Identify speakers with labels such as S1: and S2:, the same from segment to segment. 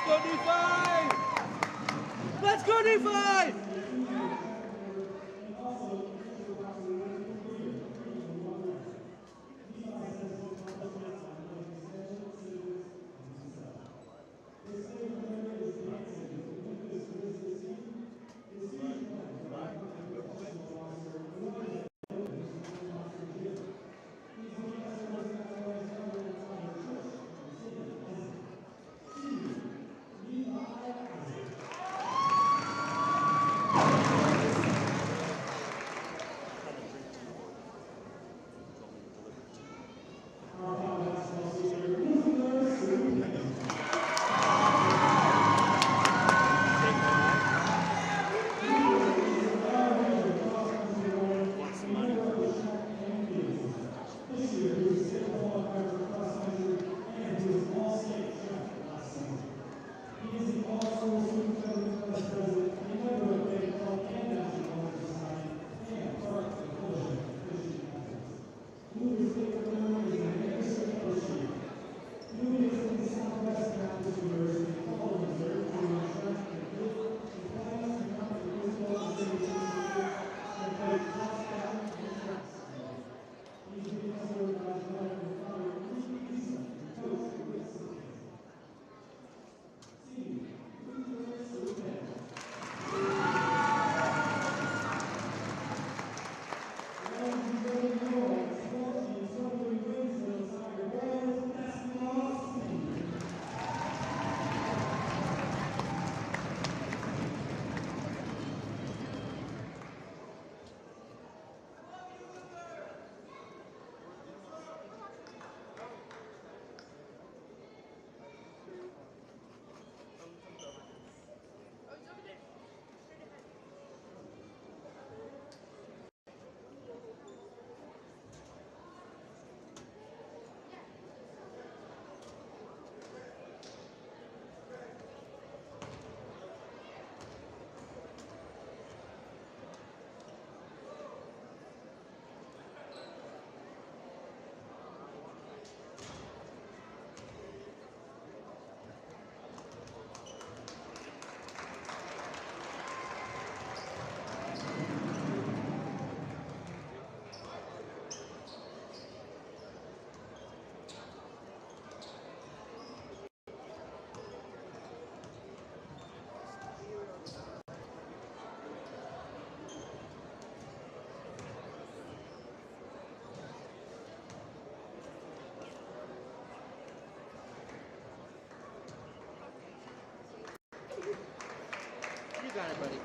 S1: go D5! Let's go D5! You got it, buddy.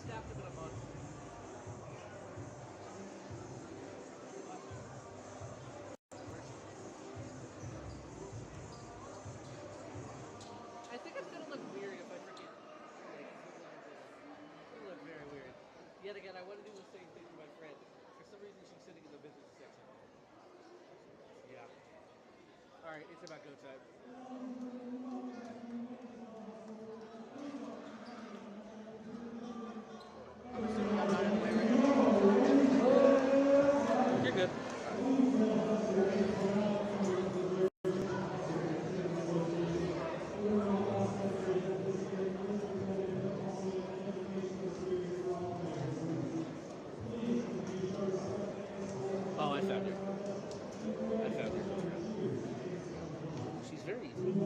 S1: staffed him in a month. I think it's gonna look weird if I freaking like it's gonna look very weird. Yet again, I want to do the same thing for my friend. For some reason, she's sitting in the business section. Yeah. All right, it's about go time. I'm assuming I'm not in the way right now. You're good. Oh, I found her. She's very easy.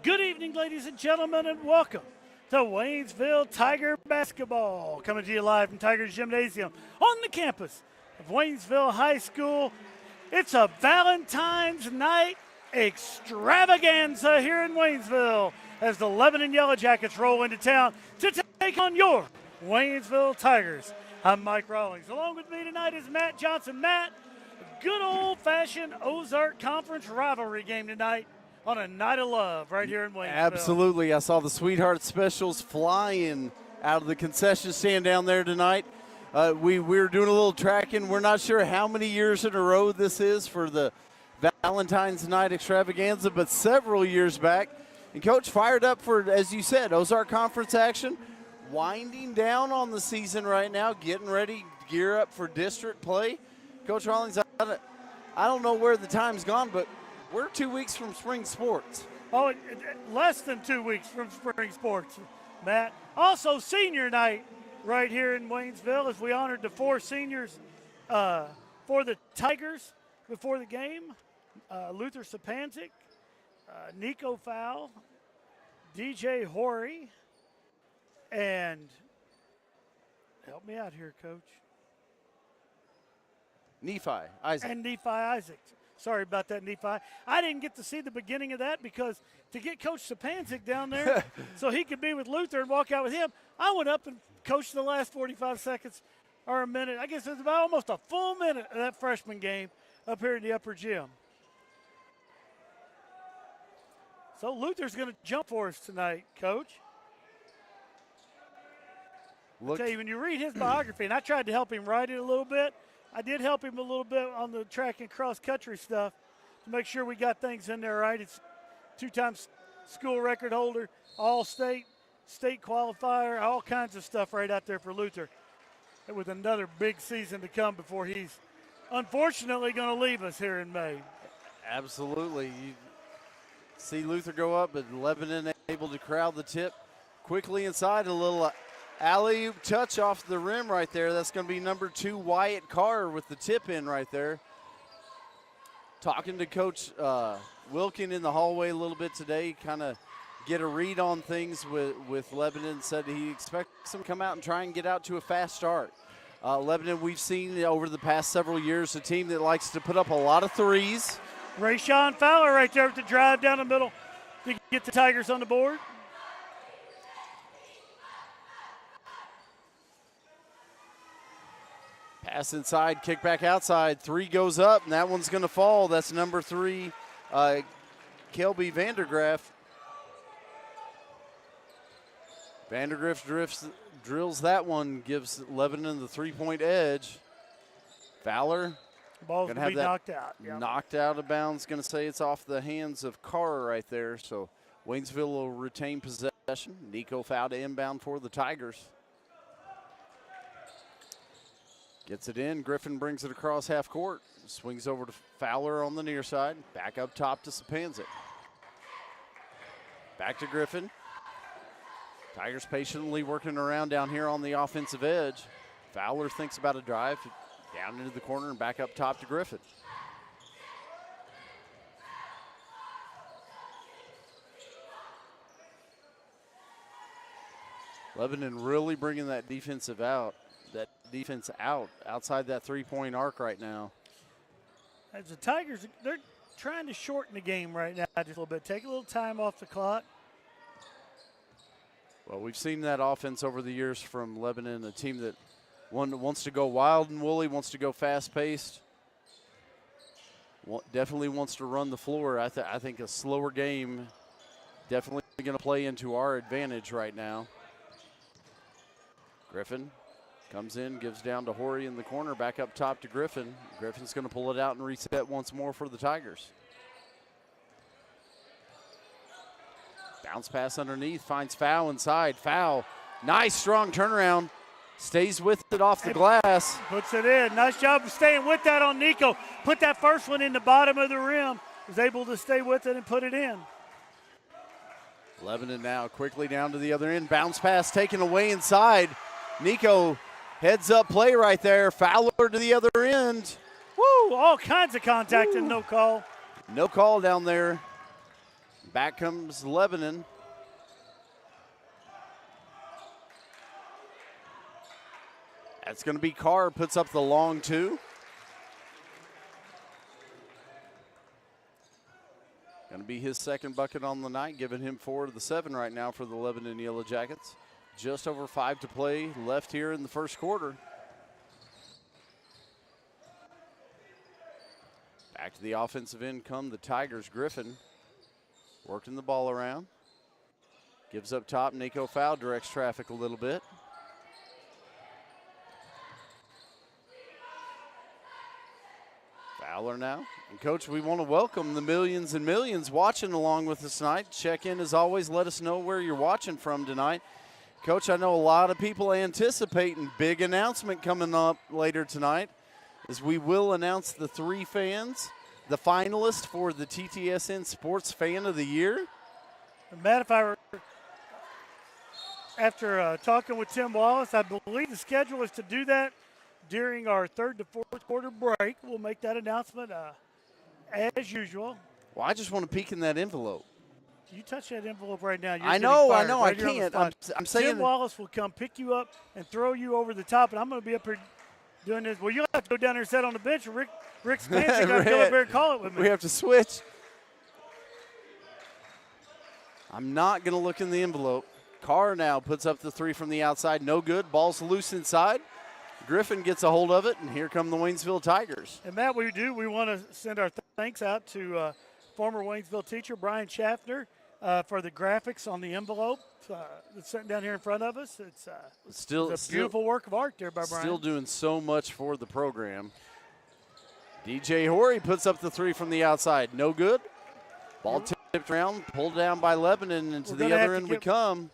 S2: Good evening, ladies and gentlemen, and welcome to Waynesville Tiger Basketball. Coming to you live from Tigers Gymnasium on the campus of Waynesville High School. It's a Valentine's night extravaganza here in Waynesville as the Lebanon Yellowjackets roll into town to take on your Waynesville Tigers. I'm Mike Rawlings. Along with me tonight is Matt Johnson. Matt, good old-fashioned Ozark Conference rivalry game tonight on a night of love right here in Waynesville.
S3: Absolutely. I saw the Sweetheart Specials flying out of the concession stand down there tonight. We were doing a little tracking. We're not sure how many years in a row this is for the Valentine's Night extravaganza, but several years back. And Coach fired up for, as you said, Ozark Conference action, winding down on the season right now, getting ready to gear up for district play. Coach Rawlings, I don't know where the time's gone, but we're 2 weeks from spring sports.
S2: Oh, less than 2 weeks from spring sports, Matt. Also, senior night right here in Waynesville as we honored the 4 seniors for the Tigers before the game. Luther Sapanzik, Nico Fowl, DJ Horry, and help me out here, Coach.
S3: Nephi Isaac.
S2: And Nephi Isaac. Sorry about that, Nephi. I didn't get to see the beginning of that because to get Coach Sapanzik down there so he could be with Luther and walk out with him, I went up and coached the last 45 seconds or a minute. I guess it was about almost a full minute of that freshman game up here in the upper gym. So Luther's going to jump for us tonight, Coach. I'll tell you, when you read his biography, and I tried to help him write it a little bit, I did help him a little bit on the track and cross-country stuff to make sure we got things in there right. It's 2-time school record holder, all-state, state qualifier, all kinds of stuff right out there for Luther. And with another big season to come before he's unfortunately going to leave us here in May.
S3: Absolutely. You see Luther go up, but Lebanon able to crowd the tip quickly inside. A little alley-oop touch off the rim right there. That's going to be number 2, Wyatt Carr, with the tip in right there. Talking to Coach Wilkin in the hallway a little bit today, kind of get a read on things with Lebanon. Said he expects them to come out and try and get out to a fast start. Lebanon, we've seen over the past several years a team that likes to put up a lot of threes.
S2: Rayshawn Fowler right there with the drive down the middle to get the Tigers on the board.
S3: Pass inside, kick back outside. 3 goes up, and that one's going to fall. That's number 3, Kelby Vandergraff. Vandergriff drills that one, gives Lebanon the 3-point edge. Fowler
S2: Ball's going to be knocked out. Yep.
S3: Knocked out of bounds. Going to say it's off the hands of Carr right there. So Waynesville will retain possession. Nico foul to inbound for the Tigers. Gets it in. Griffin brings it across half court. Swings over to Fowler on the near side. Back up top to Sapanzic. Back to Griffin. Tigers patiently working around down here on the offensive edge. Fowler thinks about a drive. Down into the corner and back up top to Griffin. Lebanon really bringing that defense out outside that 3-point arc right now.
S2: As the Tigers, they're trying to shorten the game right now just a little bit. Take a little time off the clock.
S3: Well, we've seen that offense over the years from Lebanon, a team that wants to go wild and woolly, wants to go fast-paced, definitely wants to run the floor. I think a slower game definitely going to play into our advantage right now. Griffin comes in, gives down to Horry in the corner, back up top to Griffin. Griffin's going to pull it out and reset once more for the Tigers. Bounce pass underneath, finds Foul inside. Foul, nice strong turnaround. Stays with it off the glass.
S2: Puts it in. Nice job of staying with that on Nico. Put that first one in the bottom of the rim. Was able to stay with it and put it in.
S3: Lebanon now quickly down to the other end. Bounce pass taken away inside. Nico heads up play right there. Fowler to the other end.
S2: Woo, all kinds of contact and no call.
S3: No call down there. Back comes Lebanon. That's going to be Carr, puts up the long 2. Going to be his second bucket on the night, giving him 4 to the 7 right now for the Lebanon Yellowjackets. Just over 5 to play left here in the first quarter. Back to the offensive end come the Tigers. Griffin working the ball around. Gives up top. Nico Foul directs traffic a little bit. Fowler now. And, Coach, we want to welcome the millions and millions watching along with us tonight. Check in as always. Let us know where you're watching from tonight. Coach, I know a lot of people anticipating big announcement coming up later tonight as we will announce the 3 fans, the finalists for the TTSN Sports Fan of the Year.
S2: Matt, if I were, after talking with Tim Wallace, I believe the schedule is to do that during our 3rd to 4th quarter break. We'll make that announcement as usual.
S3: Well, I just want to peek in that envelope.
S2: You touch that envelope right now.
S3: I know,
S2: right
S3: I can't. I'm saying
S2: Tim Wallace will come pick you up and throw you over the top, and I'm going to be up here doing this. Well, you'll have to go down there and sit on the bench. Rick Spancer got to come up here and call it with me.
S3: We have to switch. I'm not going to look in the envelope. Carr now puts up the 3 from the outside. No good. Ball's loose inside. Griffin gets a hold of it, and here come the Waynesville Tigers.
S2: And, Matt, we want to send our thanks out to former Waynesville teacher Brian Schaffner for the graphics on the envelope that's sitting down here in front of us. It's a beautiful work of art there by Brian.
S3: Still doing so much for the program. DJ Horry puts up the 3 from the outside. No good. Ball tipped around, pulled down by Lebanon, and to the other end we come.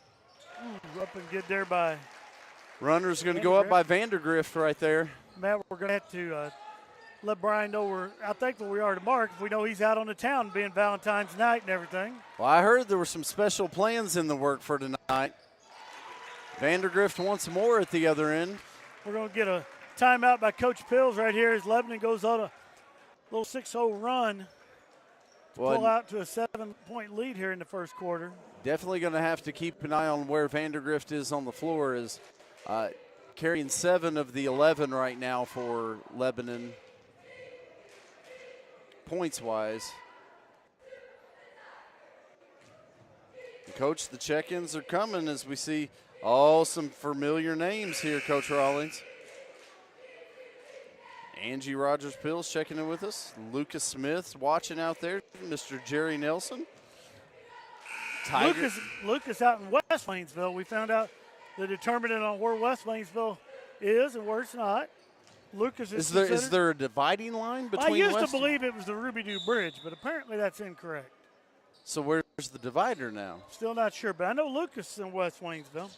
S2: Up and get there by
S3: Runner's going to go up by Vandergrift right there.
S2: Matt, we're going to have to let Brian know how thankful we are to Mark if we know he's out on the town being Valentine's night and everything.
S3: Well, I heard there were some special plans in the work for tonight. Vandergrift once more at the other end.
S2: We're going to get a timeout by Coach Pills right here as Lebanon goes on a little 6-0 run. pull out to a 7-point lead here in the first quarter.
S3: Definitely going to have to keep an eye on where Vandergrift is on the floor, is carrying 7 of the 11 right now for Lebanon, points-wise. Coach, the check-ins are coming as we see some familiar names here, Coach Rawlings. Angie Rogers-Pills checking in with us. Lucas Smith watching out there. Mr. Jerry Nelson.
S2: Lucas out in West Waynesville. We found out the determinant on where West Waynesville is and where it's not. Lucas
S3: is there a dividing line between?
S2: I used to believe it was the Ruby Doo Bridge, but apparently that's incorrect.
S3: So where's the divider now?
S2: Still not sure, but I know Lucas is in West Waynesville.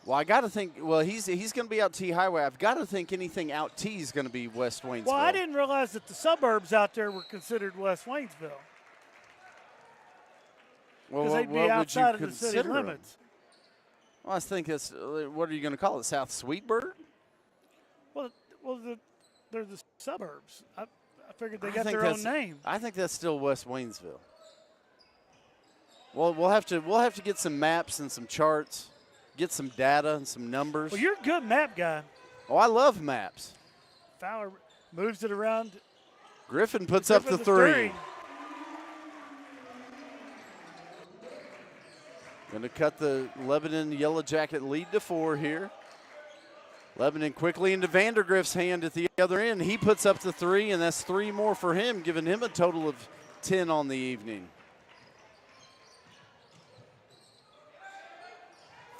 S3: Well, I got to think. Well, he's going to be out T Highway. I've got to think anything out T is going to be West Waynesville.
S2: Well, I didn't realize that the suburbs out there were considered West Waynesville.
S3: Well,
S2: they'd be outside of the city limits.
S3: Well, I think that's. What are you going to call it? South Sweetburg?
S2: Well, they're the suburbs. I figured they got their own name.
S3: I think that's still West Waynesville. Well, we'll have to get some maps and some charts. Get some data and some numbers.
S2: Well, you're a good map guy.
S3: Oh, I love maps.
S2: Fowler moves it around.
S3: Griffin puts up the three. Going to cut the Lebanon Yellow Jacket lead to 4 here. Lebanon quickly into Vandergrift's hand at the other end. He puts up the 3, and that's 3 more for him, giving him a total of 10 on the evening.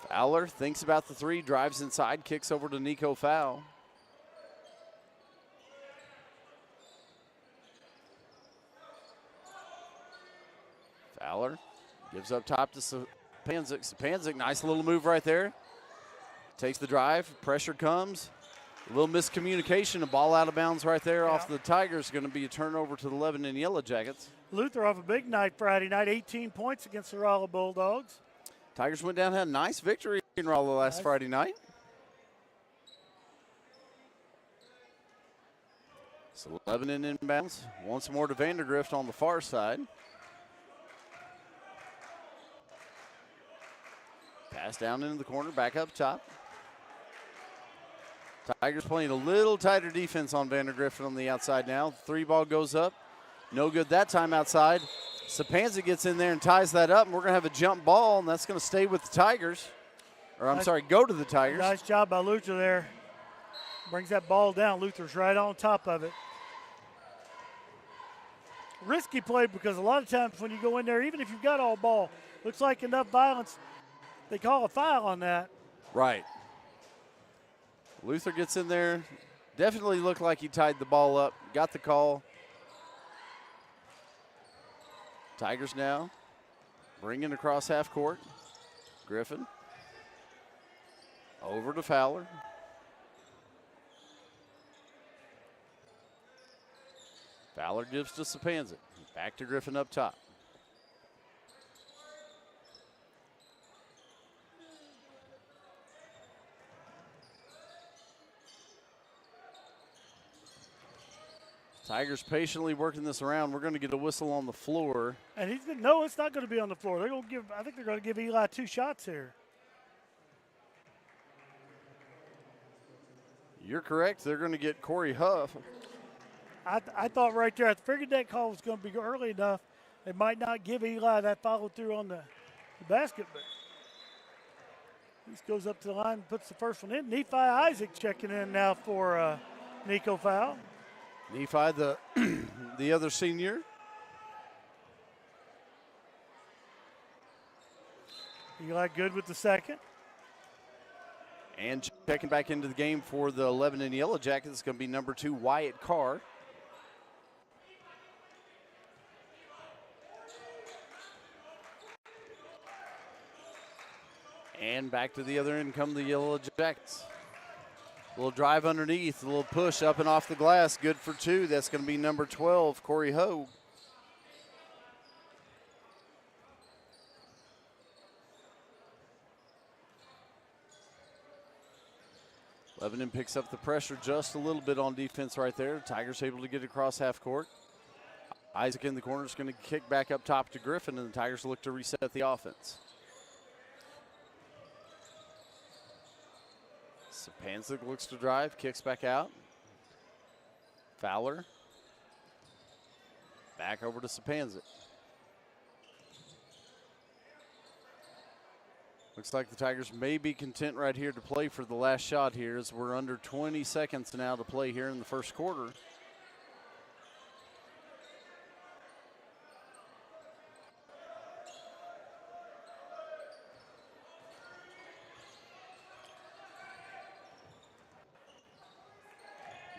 S3: Fowler thinks about the 3, drives inside, kicks over to Nico Fowl. Fowler gives up top to Sapanzik. Sapanzik, nice little move right there. Takes the drive, pressure comes. A little miscommunication, a ball out of bounds right there off the Tigers. Going to be a turnover to the Lebanon Yellow Jackets.
S2: Luther off a big night Friday night, 18 points against the Rolla Bulldogs.
S3: Tigers went down and had a nice victory in Rolla last Friday night. So Lebanon inbounds. Once more to Vandergrift on the far side. Pass down into the corner, back up top. Tigers playing a little tighter defense on Vandergrift on the outside now. 3 ball goes up. No good that time outside. Sapanza gets in there and ties that up, and we're going to have a jump ball, and that's going to stay with the Tigers. Or, I'm sorry, go to the Tigers.
S2: Nice job by Luther there. Brings that ball down. Luther's right on top of it. Risky play because a lot of times when you go in there, even if you've got all ball, looks like enough violence, they call a foul on that.
S3: Right. Luther gets in there. Definitely looked like he tied the ball up. Got the call. Tigers now bringing across half court. Griffin. Over to Fowler. Fowler gives to Sapanzik. Back to Griffin up top. Tigers patiently working this around. We're going to get a whistle on the floor.
S2: And he's going to, no, it's not going to be on the floor. They're going to give, I think they're going to give Eli 2 shots here.
S3: You're correct. They're going to get Corey Huff.
S2: I thought right there, I figured that call was going to be early enough. They might not give Eli that follow through on the basket, but he goes up to the line and puts the first one in. Nephi Isaac checking in now for Nico Fowl.
S3: Nephi, the other senior.
S2: Eli good with the second.
S3: And checking back into the game for the Lebanon Yellow Jackets is going to be number 2, Wyatt Carr. And back to the other end come the Yellow Jackets. A little drive underneath, a little push up and off the glass. Good for 2. That's going to be number 12, Corey Hogue. Lebanon picks up the pressure just a little bit on defense right there. Tigers able to get across half court. Isaac in the corner is going to kick back up top to Griffin, and the Tigers look to reset the offense. Sapanzik looks to drive, kicks back out. Fowler. Back over to Sapanzik. Looks like the Tigers may be content right here to play for the last shot here, as we're under 20 seconds now to play here in the first quarter.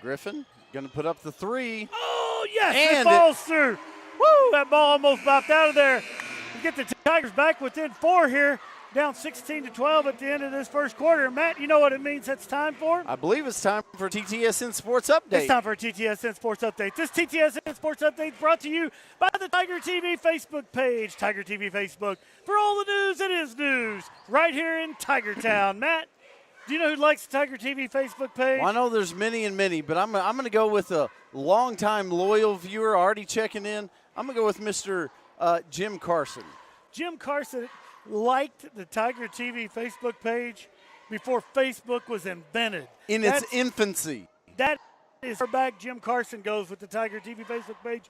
S3: Griffin going to put up the three.
S2: Oh, yes,
S3: And
S2: it falls through. Woo, that ball almost bopped out of there. We get the Tigers back within 4 here, down 16-12 at the end of this first quarter. Matt, you know what it means it's time for?
S3: I believe it's time for TTSN Sports Update.
S2: It's time for a TTSN Sports Update. This TTSN Sports Update is brought to you by the TigerTV Facebook page. TigerTV Facebook for all the news that is news right here in Tiger Town. Matt, do you know who likes the TigerTV Facebook page?
S3: Well, I know there's many and many, but I'm going to go with a longtime loyal viewer already checking in. I'm going to go with Mr. Jim Carson.
S2: Jim Carson liked the TigerTV Facebook page before Facebook was invented.
S3: In its infancy.
S2: That is how back Jim Carson goes with the TigerTV Facebook page.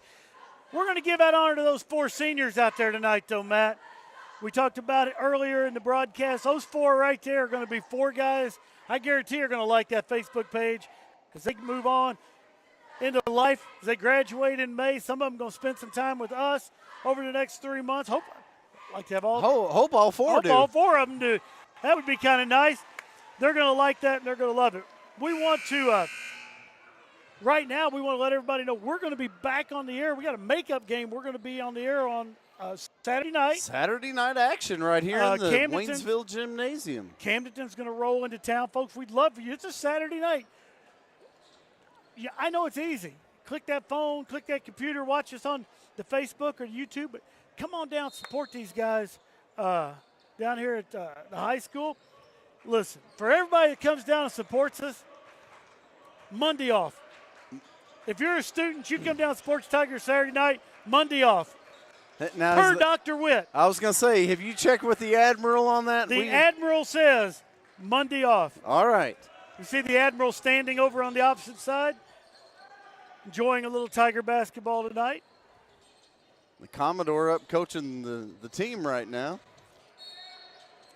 S2: We're going to give that honor to those 4 seniors out there tonight, though, Matt. We talked about it earlier in the broadcast. Those 4 right there are going to be 4 guys I guarantee are going to like that Facebook page as they move on into life, as they graduate in May. Some of them going to spend some time with us over the next 3 months. Hope I'd like to have all.
S3: Hope all 4 do.
S2: Hope all 4 of them do. That would be kind of nice. They're going to like that, and they're going to love it. We want to, right now, we want to let everybody know we're going to be back on the air. We got a makeup game. We're going to be on the air on Saturday night.
S3: Saturday night action right here in the
S2: Camdenton,
S3: Waynesville Gymnasium.
S2: Camdenton's going to roll into town. Folks, we'd love for you. It's a Saturday night. Yeah, I know it's easy. Click that phone, click that computer, watch us on the Facebook or YouTube, but come on down, support these guys down here at the high school. Listen, for everybody that comes down and supports us, Monday off. If you're a student, you come down and support the Tigers Saturday night, Monday off.
S3: Now,
S2: Per Dr. Witt.
S3: I was going to say, have you checked with the Admiral on that?
S2: The Admiral says Monday off.
S3: All right.
S2: You see the Admiral standing over on the opposite side, enjoying a little Tiger basketball tonight.
S3: The Commodore up coaching the team right now.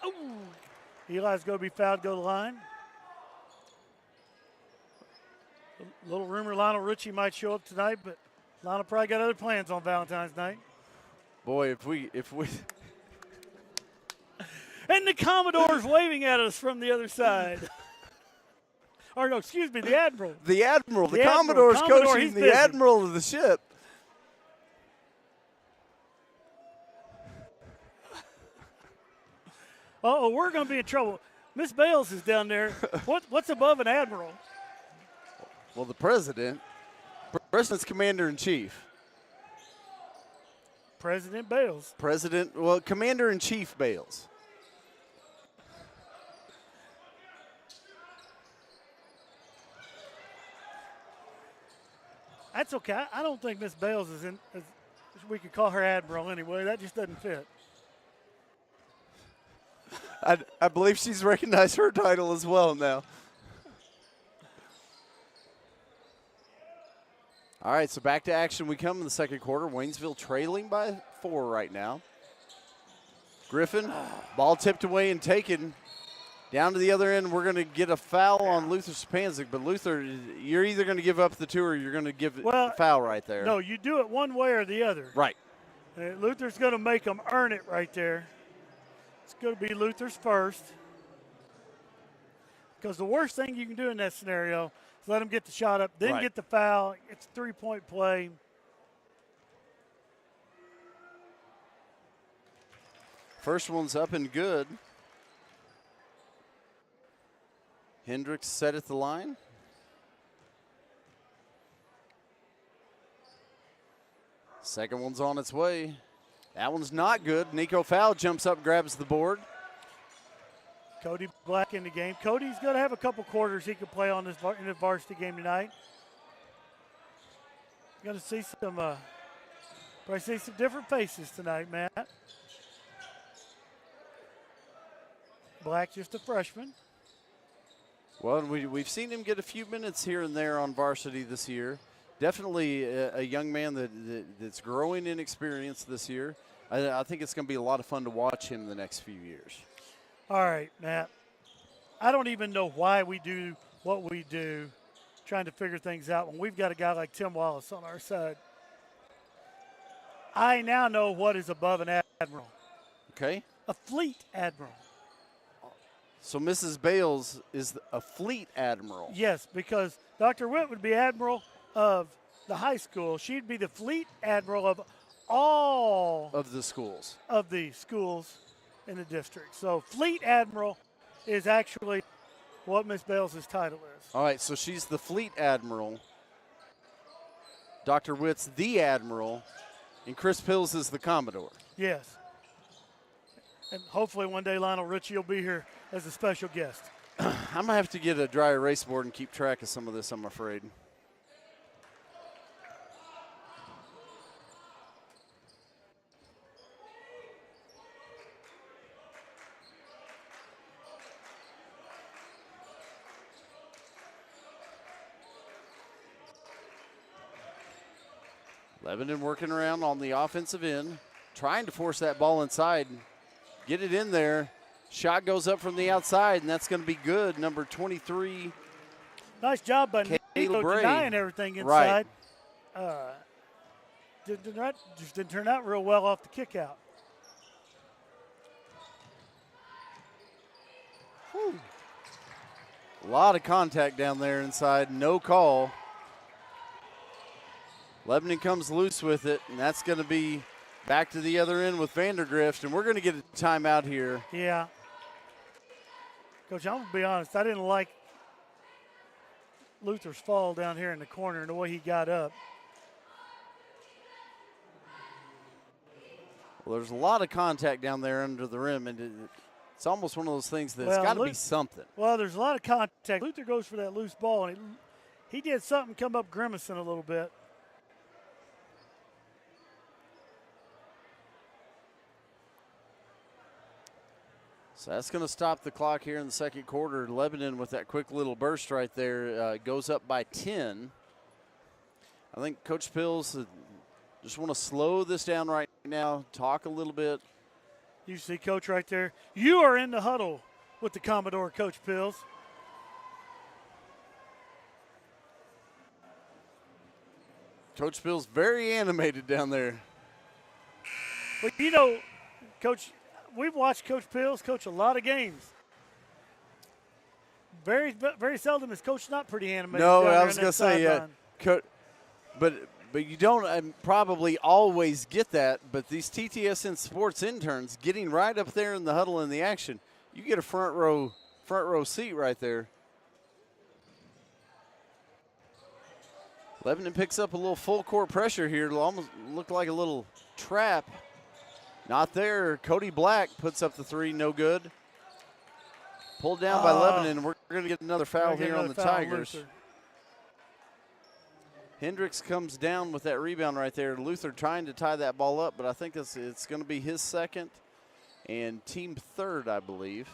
S2: Oh, Eli's going to be fouled, go to the line. A little rumor Lionel Richie might show up tonight, but Lionel probably got other plans on Valentine's night.
S3: Boy, if we
S2: And the Commodore's waving at us from the other side. Or no, excuse me, the Admiral.
S3: The Admiral. The
S2: Admiral.
S3: Commodore's
S2: Commodore,
S3: coaching
S2: he's
S3: the
S2: busy.
S3: Admiral of the ship.
S2: Uh-oh, we're going to be in trouble. Miss Bales is down there. What's above an Admiral?
S3: Well, the President's Commander-in-Chief.
S2: President Bales.
S3: Commander-in-Chief Bales.
S2: That's okay. I don't think Miss Bales is in. We could call her Admiral anyway. That just doesn't fit.
S3: I believe she's recognized her title as well now. All right, so back to action we come in the second quarter. Waynesville trailing by 4 right now. Griffin, ball tipped away and taken. Down to the other end, we're going to get a foul on Luther Sapanzik. But, Luther, you're either going to give up the 2 or you're going to give a foul right there.
S2: No, you do it one way or the other.
S3: Right.
S2: Luther's going to make them earn it right there. It's going to be Luther's first. Because the worst thing you can do in that scenario is let him get the shot up, then get the foul. It's a 3-point play.
S3: First one's up and good. Hendricks set at the line. Second one's on its way. That one's not good. Nico Fowl jumps up, grabs the board.
S2: Cody Black in the game. Cody's going to have a couple quarters he could play on in this varsity game tonight. Going to see some But I see some different faces tonight, Matt. Black, just a freshman.
S3: Well, we've seen him get a few minutes here and there on varsity this year. Definitely a young man that's growing in experience this year. I think it's going to be a lot of fun to watch him the next few years.
S2: All right, Matt. I don't even know why we do what we do, trying to figure things out when we've got a guy like Tim Wallace on our side. I now know what is above an admiral.
S3: Okay.
S2: A fleet admiral.
S3: So Mrs. Bales is a fleet admiral.
S2: Yes, because Dr. Witt would be admiral of the high school. She'd be the fleet admiral of all
S3: of the schools
S2: in the district. So fleet admiral is actually what Miss Bales' title is.
S3: All right, so she's the fleet admiral. Dr. Witt's the admiral, and Chris Pills is the commodore.
S2: Yes. And hopefully one day Lionel Richie will be here as a special guest.
S3: I'm going to have to get a dry erase board and keep track of some of this, I'm afraid. Lebanon working around on the offensive end, trying to force that ball inside, get it in there. Shot goes up from the outside, and that's going to be good. Number 23.
S2: Nice job by Nico denying everything inside.
S3: Right.
S2: Just didn't turn out real well off the kick out.
S3: Whew. A lot of contact down there inside, no call. Lebanon comes loose with it, and that's going to be back to the other end with Vandergrift, and we're going to get a timeout here.
S2: Yeah. Coach, I'm going to be honest. I didn't like Luther's fall down here in the corner and the way he got up.
S3: Well, there's a lot of contact down there under the rim, and it's almost one of those things that's got to be something.
S2: Well, there's a lot of contact. Luther goes for that loose ball, and he did something, come up grimacing a little bit.
S3: So that's going to stop the clock here in the second quarter. Lebanon with that quick little burst right there goes up by 10. I think Coach Pills just want to slow this down right now, talk a little bit.
S2: You see Coach right there. You are in the huddle with the Commodore, Coach Pills.
S3: Coach Pills very animated down there.
S2: Well, you know, Coach, we've watched Coach Pills coach a lot of games. Very, very seldom is Coach not pretty animated.
S3: No, I was going to say, but you don't probably always get that. But these TTSN sports interns getting right up there in the huddle in the action, you get a front row seat right there. Lebanon picks up a little full court pressure here. It'll almost look like a little trap. Not there. Cody Black puts up the three, no good. Pulled down by Lebanon. We're going to get another foul here on the Tigers. Hendricks comes down with that rebound right there. Luther trying to tie that ball up, but I think it's going to be his second and team third, I believe.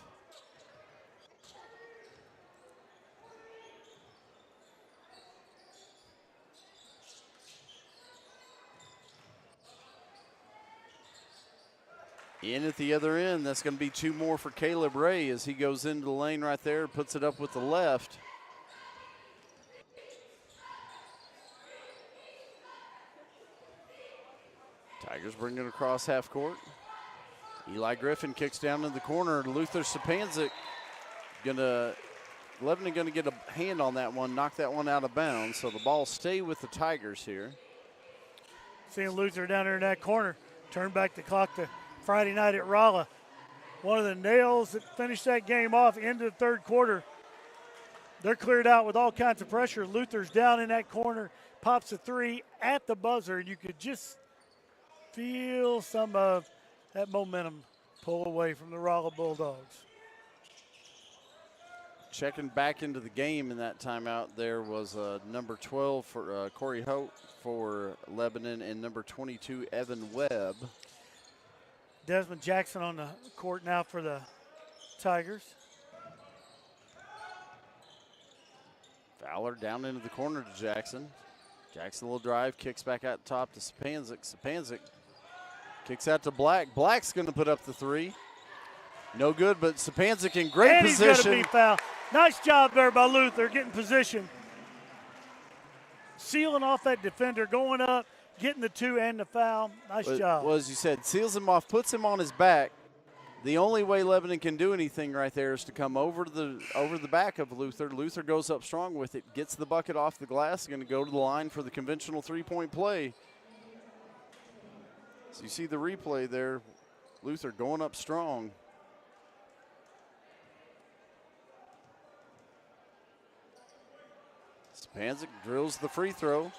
S3: In at the other end, that's going to be two more for Caleb Ray as he goes into the lane right there, puts it up with the left. Tigers bring it across half court. Eli Griffin kicks down in the corner. Luther Sapanzik Lebanon going to get a hand on that one, knock that one out of bounds. So the ball stay with the Tigers here.
S2: Seeing Luther down there in that corner, turn back the clock to Friday night at Rolla. One of the nails that finished that game off into the third quarter. They're cleared out with all kinds of pressure. Luther's down in that corner, pops a three at the buzzer, and you could just feel some of that momentum pull away from the Rolla Bulldogs.
S3: checking back into the game in that timeout there was number 12 for Corey Hope for Lebanon and number 22, Evan Webb.
S2: Desmond Jackson on the court now for the Tigers.
S3: Fowler down into the corner to Jackson. Jackson will drive, kicks back out top to Sapanzik. Sapanzik kicks out to Black. Black's going to put up the three. No good, but Sapanzik in great position.
S2: And he's going to be fouled. Nice job there by Luther, getting position. Sealing off that defender, going up, getting the two and the foul. Nice job.
S3: Well, as you said, seals him off, puts him on his back. The only way Lebanon can do anything right there is to come over the back of Luther. Luther goes up strong with it, gets the bucket off the glass, going to go to the line for the conventional three-point play. So you see the replay there. Luther going up strong. Sapanzik drills the free throw.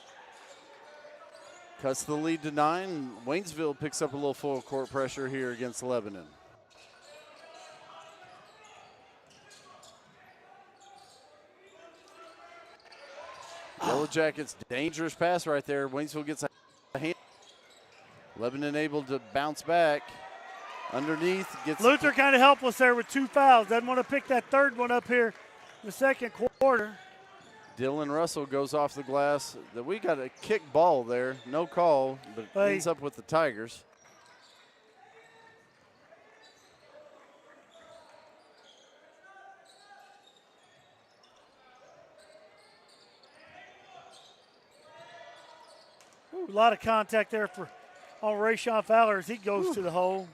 S3: Cuts the lead to 9. Waynesville picks up a little full court pressure here against Lebanon. Yellowjackets, dangerous pass right there. Waynesville gets a hand. Lebanon able to bounce back. Underneath.
S2: Luther kind of helpless there with 2 fouls. Doesn't want to pick that third one up here in the second quarter.
S3: Dylan Russell goes off the glass. We got a kick ball there. No call, but it ends up with the Tigers.
S2: Ooh, a lot of contact there on Rayshon Fowler as he goes to the hole.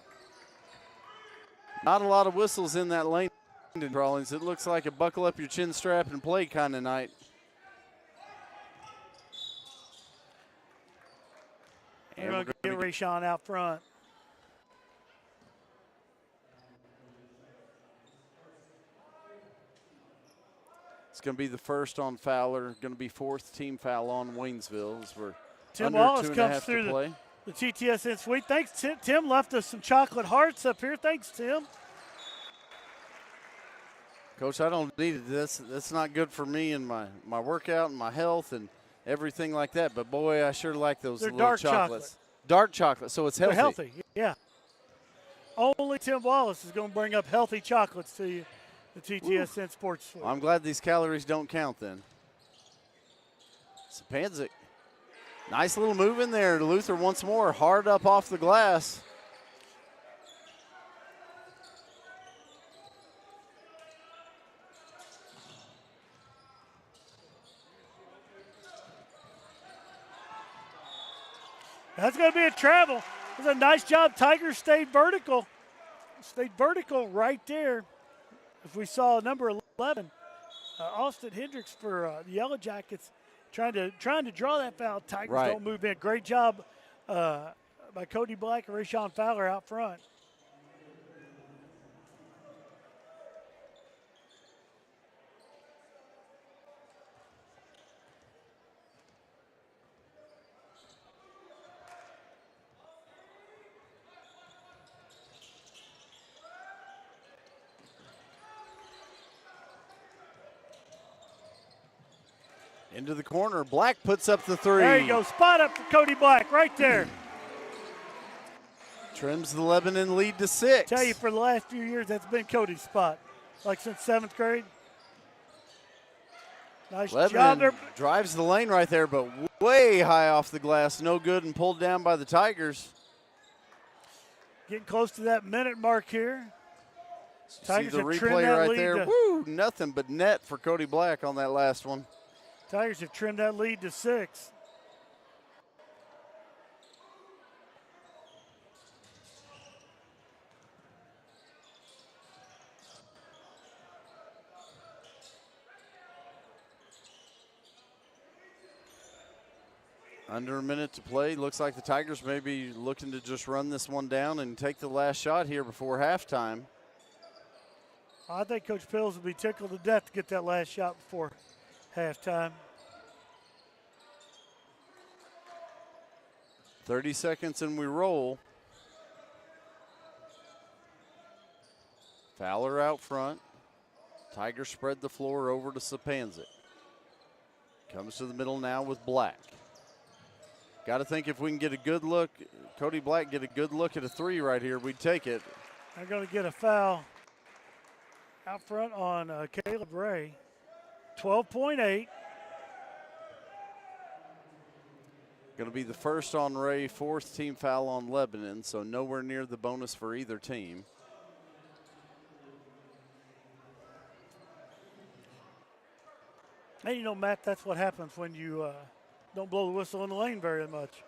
S3: Not a lot of whistles in that lane, Rawlings. It looks like a buckle up your chin strap and play kind of night.
S2: We're going to get Rayshon out front.
S3: It's going to be the first on Fowler. Going to be 4th team foul on Waynesville as we're
S2: Tim
S3: under
S2: Wallace
S3: 2.5
S2: comes
S3: to
S2: through
S3: play.
S2: the TTSN suite. Thanks, Tim. Tim left us some chocolate hearts up here. Thanks, Tim.
S3: Coach, I don't need it. That's not good for me and my workout and my health and everything like that. But, boy, I sure like those
S2: They're
S3: little
S2: dark
S3: chocolates.
S2: chocolate.
S3: Dark chocolate, so it's healthy.
S2: They're healthy, yeah. Only Tim Wallace is going to bring up healthy chocolates to you, the TTSN Sports Suite.
S3: I'm glad these calories don't count then. Sapanzik. Nice little move in there to Luther once more. Hard up off the glass.
S2: That's going to be a travel. That's a nice job. Tigers stayed vertical. Stayed vertical right there. If we saw number 11, Austin Hendricks for the Yellowjackets, trying to draw that foul. Tigers don't move in. Great job by Cody Black and Rayshon Fowler out front.
S3: Into the corner. Black puts up the three.
S2: There you go. Spot up for Cody Black right there.
S3: Trims the Lebanon lead to 6.
S2: Tell you, for the last few years, that's been Cody's spot. Like since 7th grade. Nice
S3: Lebanon
S2: job there.
S3: Drives the lane right there, but way high off the glass. No good and pulled down by the Tigers.
S2: Getting close to that minute mark here. Tigers
S3: See the
S2: have trimmed
S3: replay
S2: that
S3: right
S2: lead
S3: there. Woo, nothing but net for Cody Black on that last one.
S2: Tigers have trimmed that lead to 6.
S3: Under a minute to play. Looks like the Tigers may be looking to just run this one down and take the last shot here before halftime.
S2: I think Coach Pills will be tickled to death to get that last shot before halftime.
S3: 30 seconds and we roll. Fowler out front. Tigers spread the floor over to Sapanzik. Comes to the middle now with Black. Got to think if we can get a good look, Cody Black get a good look at a three right here, we'd take it.
S2: They're going to get a foul out front on Caleb Ray. 12.8.
S3: Going to be the first on Ray, fourth team foul on Lebanon, so nowhere near the bonus for either team.
S2: And you know, Matt, that's what happens when you don't blow the whistle in the lane very much.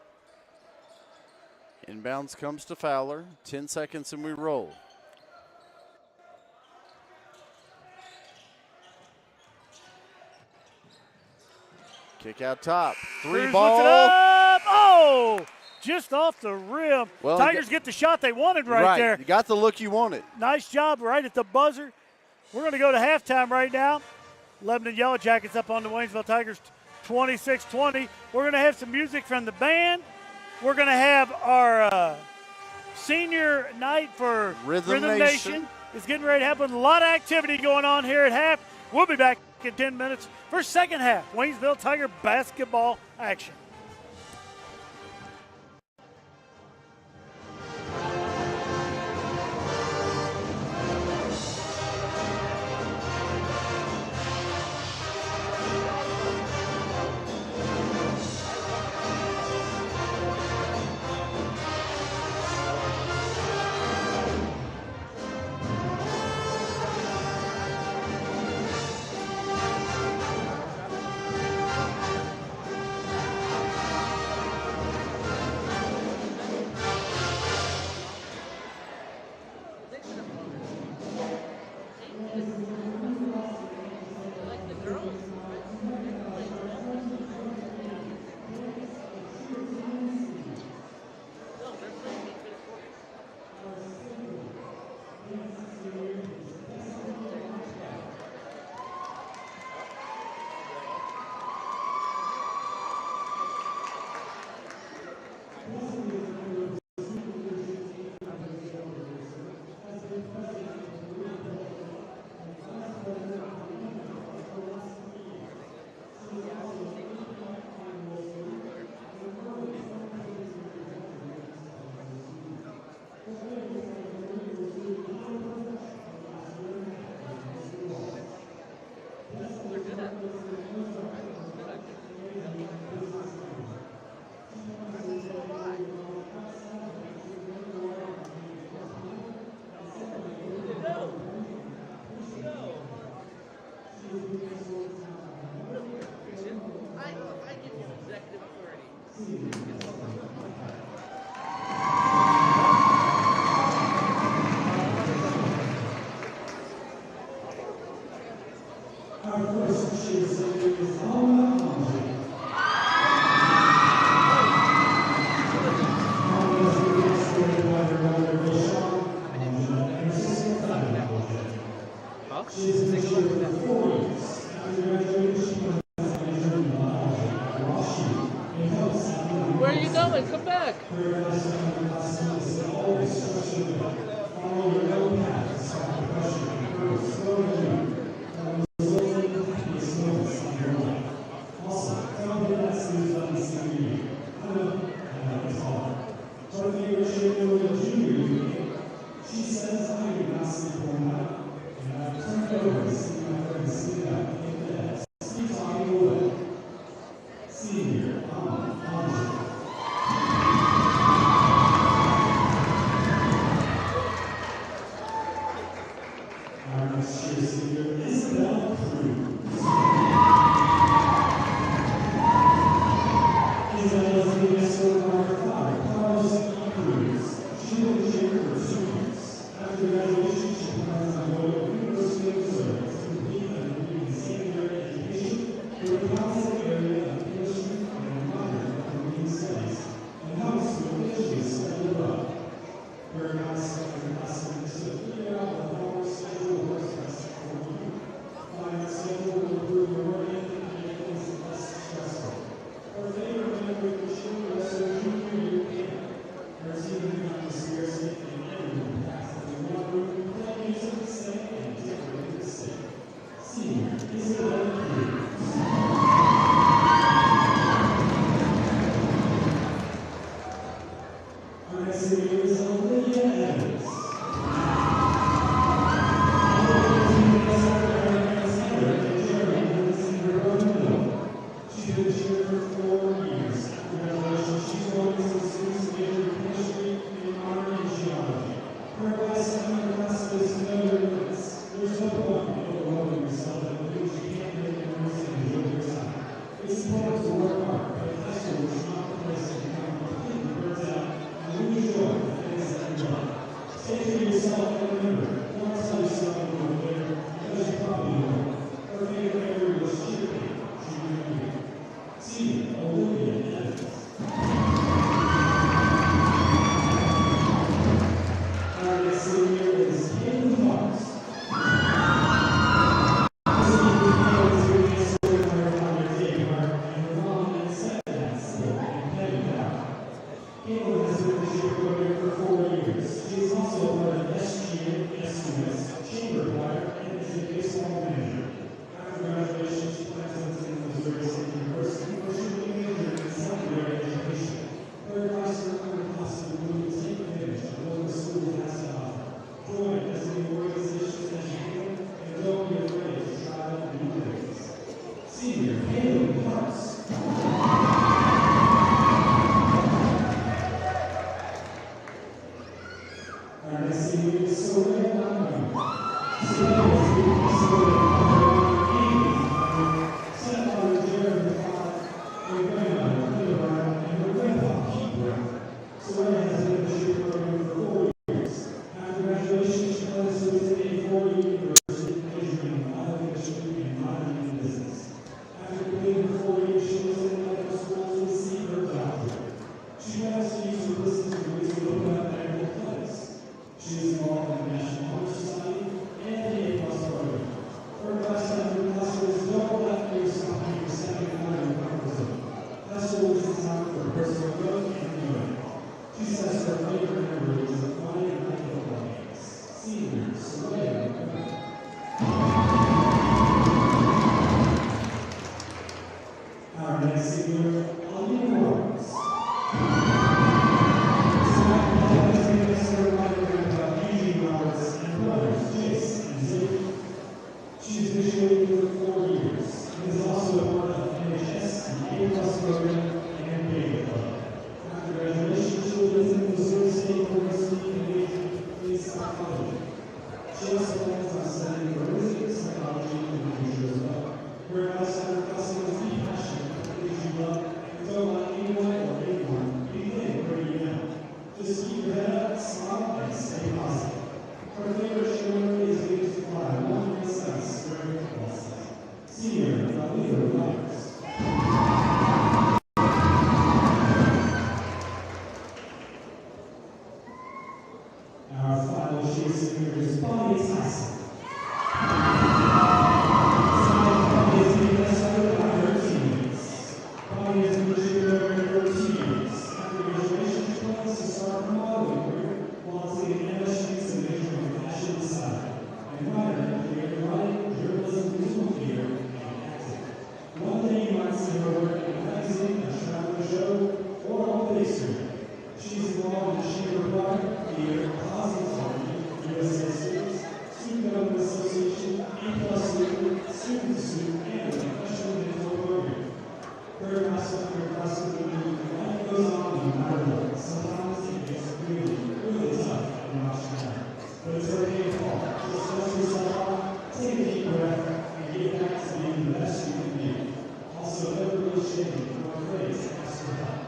S3: Inbounds comes to Fowler. 10 seconds and we roll. Kick out top. Three ball.
S2: Puts it up. Oh, just off the rim.
S3: Well,
S2: Tigers get the shot they wanted right there.
S3: You got the look you wanted.
S2: Nice job right at the buzzer. We're going to go to halftime right now. Lebanon Yellowjackets up on the Waynesville Tigers 26-20. We're going to have some music from the band. We're going to have our senior night for
S3: Rhythm Nation.
S2: It's getting ready to happen. A lot of activity going on here at half. We'll be back in 10 minutes for second half Waynesville Tiger basketball action.
S1: Where are you going? Come back.
S4: Our next year's senior She's been here for 4 years. Congratulations. She's going to the students major in chemistry and minor in geology. Her advice to other classes is know your limits. There's no point in overwhelming yourself and believe you can't make memories and enjoy your time. It's important to work hard, but high school is not the place to become completely burnt out and lose joy in the things that you love. Take care of yourself and remember, don't tell yourself you won't there, because you probably won't. Her favorite area was cheerleading. She knew you. See, Olivia Evans. Our next senior is Caitlin Fox. This evening, Caitlin is reading a story by her father, Dave Hart, and her mom and stepdad, Skip and Kevin Powell. Caitlin has been the cheer program for 4 years. She is also a part of SGA, SUS, Chamber Choir, and is a baseball manager. After graduation, she plans to attend Missouri State University, where she will be majoring in secondary education. Her advice to her classes will be to take advantage of what the school has to offer. Join as many organizations as you can, and don't be afraid to try out new things. Senior Haley Parks. Our next senior is Soleil Montgomery. Soleil is the Soleil Montgomery, stepfather Jared the father, her grandmother Linda Brown, and her grandpa Pete Brown. Soleil has been in the cheer program for 4 years. After graduation, she plans to attend a 4-year university majoring in biochemistry and minoring in business. After completing her 4 years, she will attend medical school to receive her doctorate. She plans to use her wisdom degrees to open up medical clinics. She is involved in the National Honor Society and the A+ program. Her advice to her classroom is don't let yourself be your second out of your comfort zone. High school is the time for personal growth and learning. She says her favorite memory is the flying and night football games. Senior Soleil Montgomery. Our next senior, Alina Morris. She's officiated for 4 years and is also a part of NHS, the A+ program, and Beta Club. After graduation, she will attend Missouri State University and major in psychology. She also plans on studying forensic psychology in the future as well. Her advice to her classmates is be passionate about the things you love and don't let anyone or anyone anything bring you down. Just keep your head up, smile, and stay positive. Her favorite show is getting to fly 1 race sites during football season. Senior Alina Myers. Our final cheer senior is Bonnie Tyson. Bonnie is being escorted by her teammates. Bonnie has been the cheer program for 2 years. After graduation, she plans to start her modeling career while taking MSU's and majoring in fashion design, and minor in creative writing, journalism, musical theater, and acting. One day you might see her work in a magazine, a travel show, or on the big screen. She's involved in chamber choir, theater, cosmetology, USA Students, Student Government Association, A+ student, and a professional mentor program. Her advice to her classmates will be life goes on no matter what. Sometimes it gets really, really tough in Washington. But it's okay to fall. Just dust yourself off, take a deep breath, and get back to being the best you can be. Also, never be ashamed or afraid to ask for help.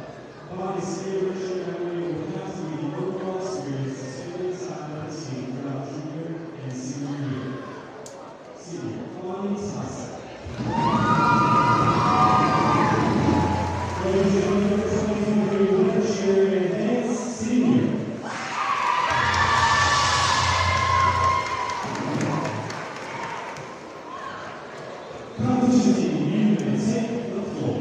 S4: Bonnie's favorite show memory will have to be the overall experience of spending time on the team throughout junior and senior year. Senior Bonnie Tyson. Ladies and gentlemen, for 2023 winner, cheer and dance, senior. Competition team, you may take the floor.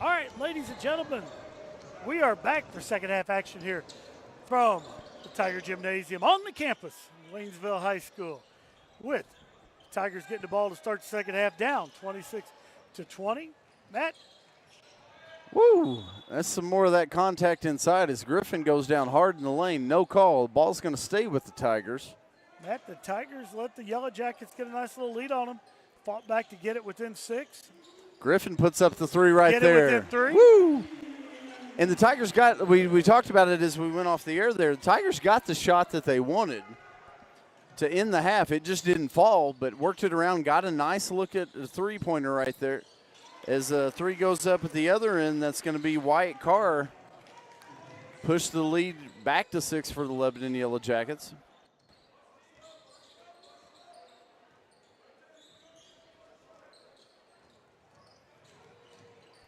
S2: All right, ladies and gentlemen, we are back for second half action here from the Tiger Gymnasium on the campus of Waynesville High School, with Tigers getting the ball to start the second half down 26-20. Matt?
S3: Woo! That's some more of that contact inside as Griffin goes down hard in the lane. No call. The ball's going to stay with the Tigers.
S2: Matt, the Tigers let the Yellowjackets get a nice little lead on them. Fought back to get it within 6.
S3: Griffin puts up the 3 right
S2: Get
S3: there.
S2: it within 3.
S3: Woo! And the Tigers got, we talked about it as we went off the air there, the Tigers got the shot that they wanted to end the half. It just didn't fall, but worked it around, got a nice look at the three-pointer right there. As 3 goes up at the other end, that's going to be Wyatt Carr. Push the lead back to 6 for the Lebanon Yellowjackets.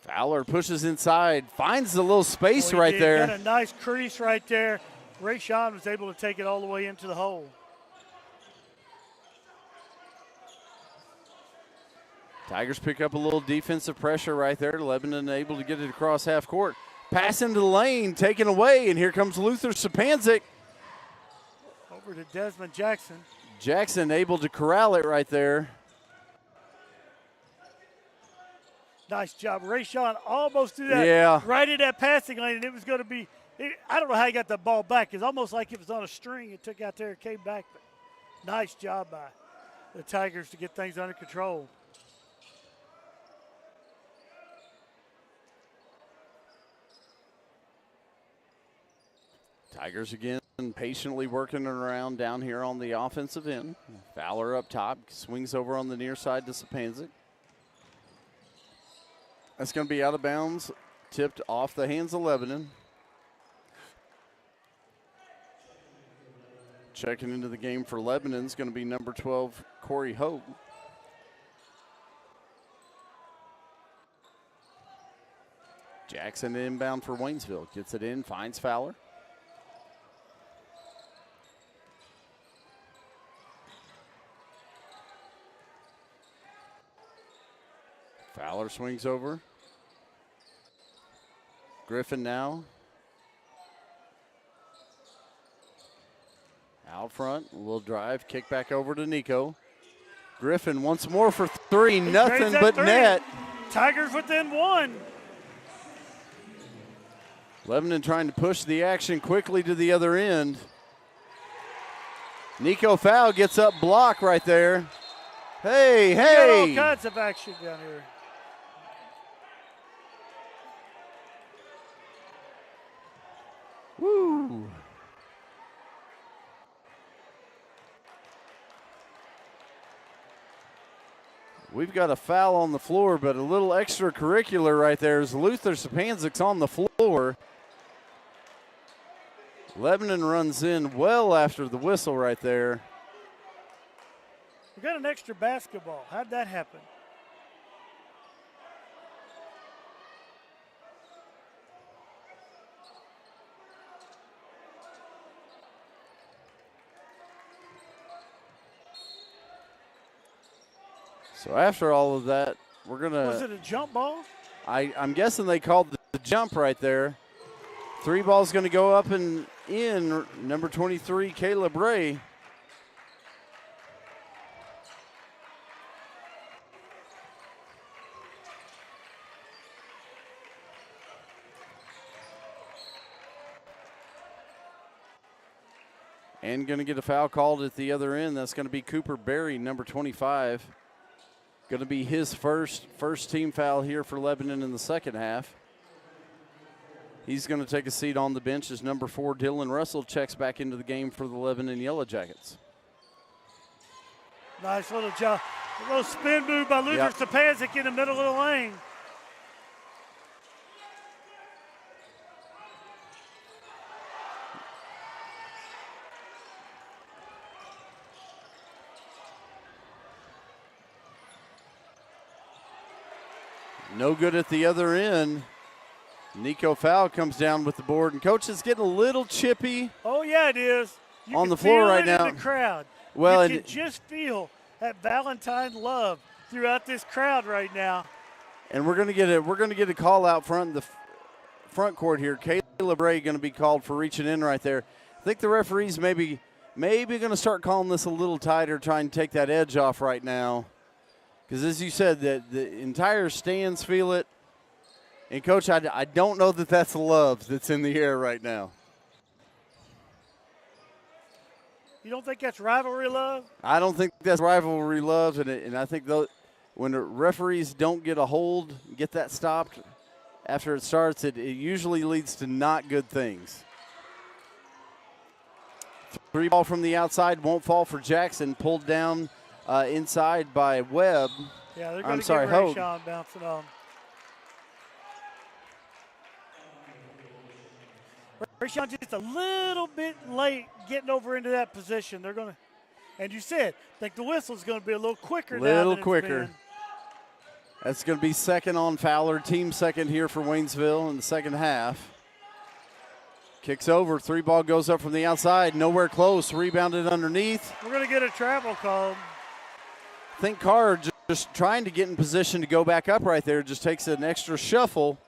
S3: Fowler pushes inside, finds the little space right there.
S2: Got a nice crease right there. Rayshawn was able to take it all the way into the hole.
S3: Tigers pick up a little defensive pressure right there. Lebanon able to get it across half court. Pass into the lane, taken away, and here comes Luther Sapanzik.
S2: Over to Desmond Jackson.
S3: Jackson able to corral it right there.
S2: Nice job. Rayshawn almost threw that right in that passing lane, and it was going to be, I don't know how he got the ball back. It's almost like it was on a string. It took out there, it came back. But nice job by the Tigers to get things under control.
S3: Tigers again patiently working around down here on the offensive end. Fowler up top, swings over on the near side to Sapanzik. That's going to be out of bounds, tipped off the hands of Lebanon. Checking into the game for Lebanon is going to be number 12, Corey Hope. Jackson inbound for Waynesville. Gets it in, finds Fowler. Fowler swings over. Griffin now. Out front, a little drive, kick back over to Nico. Griffin once more for 3, nothing but net.
S2: Tigers within 1.
S3: Lebanon trying to push the action quickly to the other end. Nico Fowl gets up block right there. Hey, hey.
S2: All kinds of action down here.
S3: Woo. We've got a foul on the floor, but a little extracurricular right there is Luther Sapanzik's on the floor. Lebanon runs in well after the whistle right there.
S2: We got an extra basketball. How'd that happen?
S3: So after all of that, we're going to...
S2: Was it a jump ball?
S3: I'm guessing they called the jump right there. 3 ball's going to go up and in. Number 23, Caleb Ray. And going to get a foul called at the other end. That's going to be Cooper Berry, number 25. Going to be his first team foul here for Lebanon in the second half. He's going to take a seat on the bench as number 4, Dylan Russell, checks back into the game for the Lebanon Yellowjackets.
S2: Nice little job. A little spin move by Luther Stepanczyk in the middle of the lane.
S3: No good at the other end. Nico Fowl comes down with the board, and Coach is getting a little chippy.
S2: Oh, yeah, it is. You
S3: on
S2: can
S3: the floor
S2: feel
S3: right
S2: it
S3: now.
S2: In the crowd.
S3: Well,
S2: you can just feel that Valentine love throughout this crowd right now.
S3: And we're gonna get a call out front in the front court here. Caleb Ray going to be called for reaching in right there. I think the referees maybe going to start calling this a little tighter, trying to take that edge off right now. Because as you said, the entire stands feel it. And, Coach, I don't know that that's love that's in the air right now.
S2: You don't think that's rivalry love?
S3: I don't think that's rivalry love, and I think when the referees don't get a hold, get that stopped after it starts, it usually leads to not good things. 3 ball from the outside, won't fall for Jackson, pulled down inside by Webb.
S2: Yeah, they're going to
S3: get
S2: Ray Sean bouncing on. Rayshawn just a little bit late getting over into that position. They're going to, and you said, I think the whistle's going to be a little quicker now. A little quicker.
S3: That's going to be second on Fowler, team second here for Waynesville in the second half. Kicks over, 3 ball goes up from the outside, nowhere close, rebounded underneath.
S2: We're going to get a travel call.
S3: I think Carr just trying to get in position to go back up right there, just takes an extra shuffle.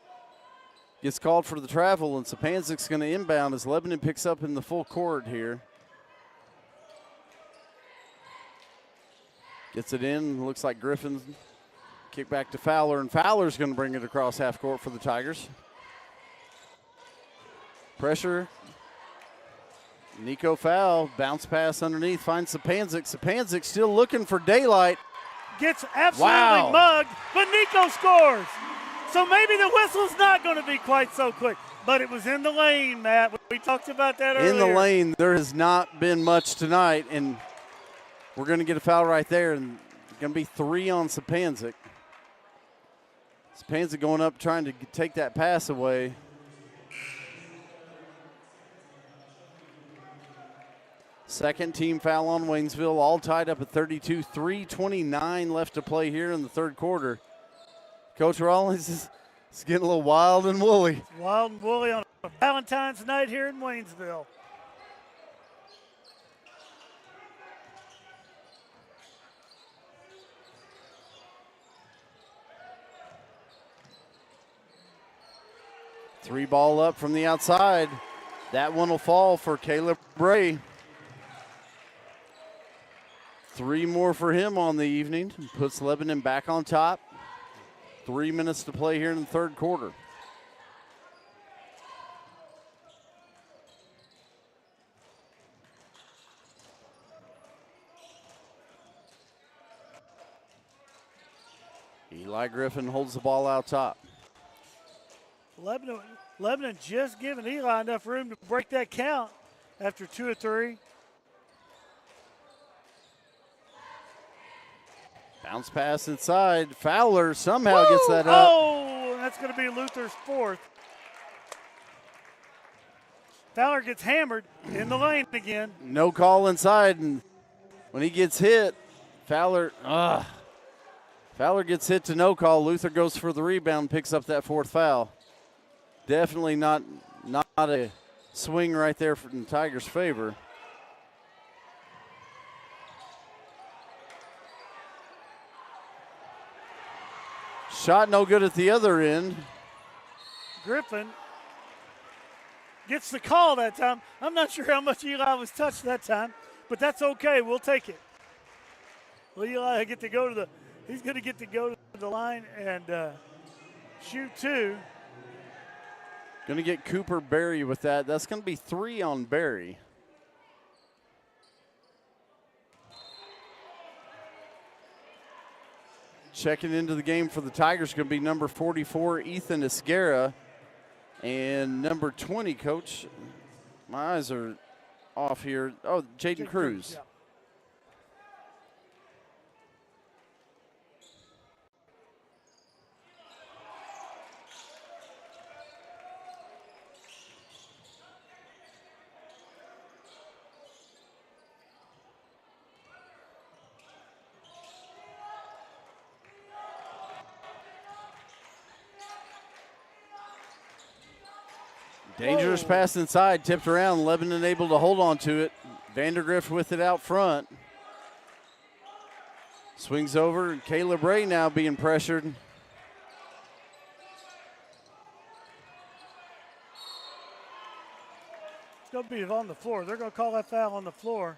S3: Gets called for the travel, and Stepanczyk's going to inbound as Lebanon picks up in the full court here. Gets it in, looks like Griffin. Kick back to Fowler, and Fowler's going to bring it across half court for the Tigers. Pressure. Nico Fowl, bounce pass underneath, finds Stepanczyk. Stepanczyk still looking for daylight.
S2: Gets absolutely mugged, but Nico scores. So maybe the whistle's not going to be quite so quick, but it was in the lane, Matt. We talked about that earlier.
S3: In the lane, there has not been much tonight, and we're going to get a foul right there, and it's going to be 3 on Stepanczyk. Stepanczyk going up trying to take that pass away. Second team foul on Waynesville, all tied up at 32, 3:29 left to play here in the third quarter. Coach Rollins is getting a little wild and woolly.
S2: It's wild and woolly on a Valentine's night here in Waynesville.
S3: Three ball up from the outside. That one will fall for Caleb Bray. 3 more for him on the evening. Puts Lebanon back on top. 3 minutes to play here in the third quarter. Eli Griffin holds the ball out top.
S2: Lebanon just giving Eli enough room to break that count after 2 or 3.
S3: Bounce pass inside. Fowler somehow gets that up.
S2: Oh, that's going to be Luther's 4th. Fowler gets hammered in the lane again.
S3: No call inside, and when he gets hit, Fowler gets hit to no call. Luther goes for the rebound, picks up that 4th foul. Definitely not a swing right there in the Tigers' favor. Shot no good at the other end.
S2: Griffin gets the call that time. I'm not sure how much Eli was touched that time, but that's okay. We'll take it. Well, Eli he's going to get to go to the line and shoot 2.
S3: Going to get Cooper Berry with that. That's going to be 3 on Berry. Checking into the game for the Tigers going to be number 44, Ethan Esguerra, and number 20, Coach. My eyes are off here. Oh, Jaden Cruz.
S2: Yeah.
S3: Dangerous
S2: Whoa.
S3: pass inside, tipped around. Lebanon able to hold on to it. Vandergrift with it out front. Swings over. Caleb Ray now being pressured.
S2: It's going to be on the floor. They're going to call that foul on the floor.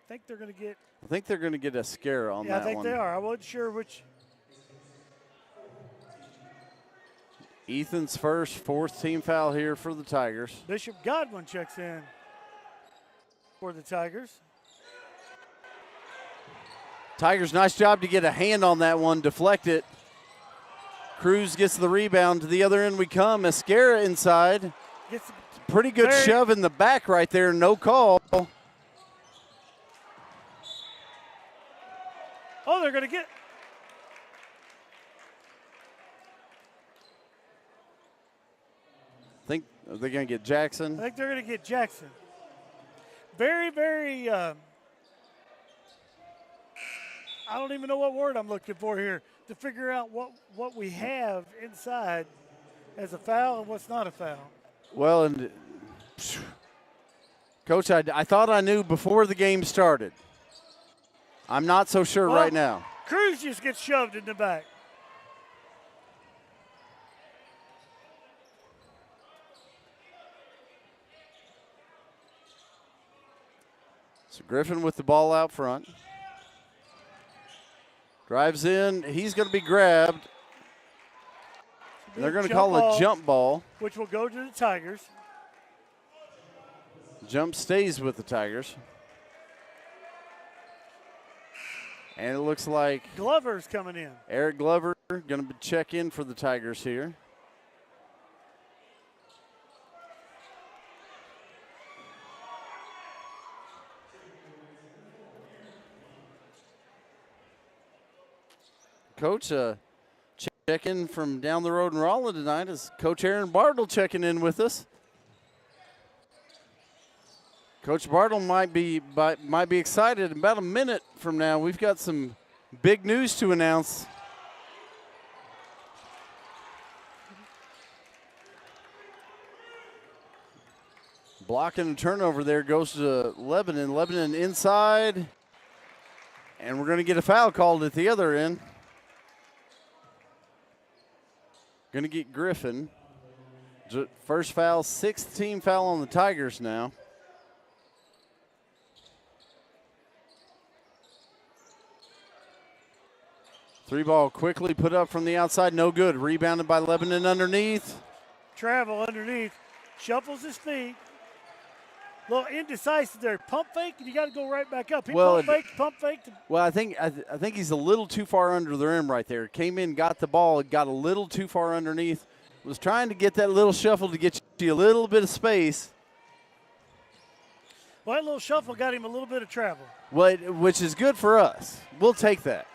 S2: I think they're going to get.
S3: I think they're going to get a scare on that one.
S2: Yeah, I think they are. I wasn't sure which.
S3: Ethan's first, fourth team foul here for the Tigers.
S2: Bishop Godwin checks in for the Tigers.
S3: Tigers, nice job to get a hand on that one, deflect it. Cruz gets the rebound. To the other end we come. Esguerra inside.
S2: Gets
S3: Pretty good shove in the back right there, no call.
S2: Oh, they're going to get.
S3: Are they going to get Jackson?
S2: I think they're going to get Jackson. Very, very. I don't even know what word I'm looking for here to figure out what we have inside as a foul and what's not a foul.
S3: Well, and Coach, I thought I knew before the game started. I'm not so sure right now.
S2: Cruz just gets shoved in the back.
S3: So Griffin with the ball out front. Drives in. He's going to be grabbed. They're going to call a jump ball.
S2: Which will go to the Tigers.
S3: Jump stays with the Tigers. And it looks like
S2: Glover's coming in.
S3: Eric Glover going to check in for the Tigers here. Coach, check in from down the road in Rolla tonight is Coach Aaron Bartle checking in with us. Coach Bartle might be excited. About a minute from now, we've got some big news to announce. Blocking and turnover there goes to Lebanon. Lebanon inside, and we're going to get a foul called at the other end. Going to get Griffin. First foul, sixth team foul on the Tigers now. Three ball quickly put up from the outside, no good. Rebounded by Lebanon underneath.
S2: Travel underneath, shuffles his feet. A little indecisive there. Pump fake, and you got to go right back up. He pump faked.
S3: Well, I think he's a little too far under the rim right there. Came in, got the ball, got a little too far underneath. Was trying to get that little shuffle to get you a little bit of space.
S2: Well, that little shuffle got him a little bit of travel.
S3: Well, which is good for us. We'll take that.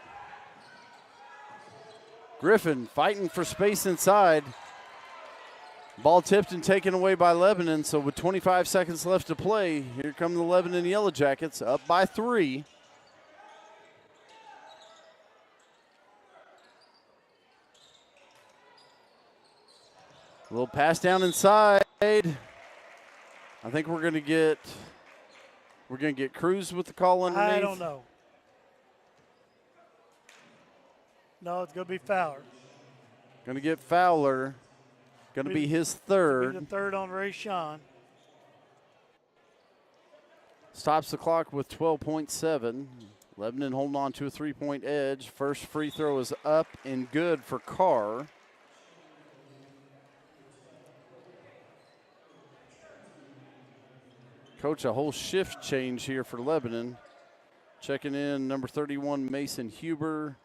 S3: Griffin fighting for space inside. Ball tipped and taken away by Lebanon, so with 25 seconds left to play, here come the Lebanon Yellowjackets up by 3. A little pass down inside. I think we're going to get Cruz with the call underneath.
S2: I don't know. No, it's going to be Fowler.
S3: Going to get Fowler. Going to be his third.
S2: The third on Ray Sean.
S3: Stops the clock with 12.7. Lebanon holding on to a 3-point edge. First free throw is up and good for Carr. Coach, a whole shift change here for Lebanon. Checking in, number 31, Mason Huber.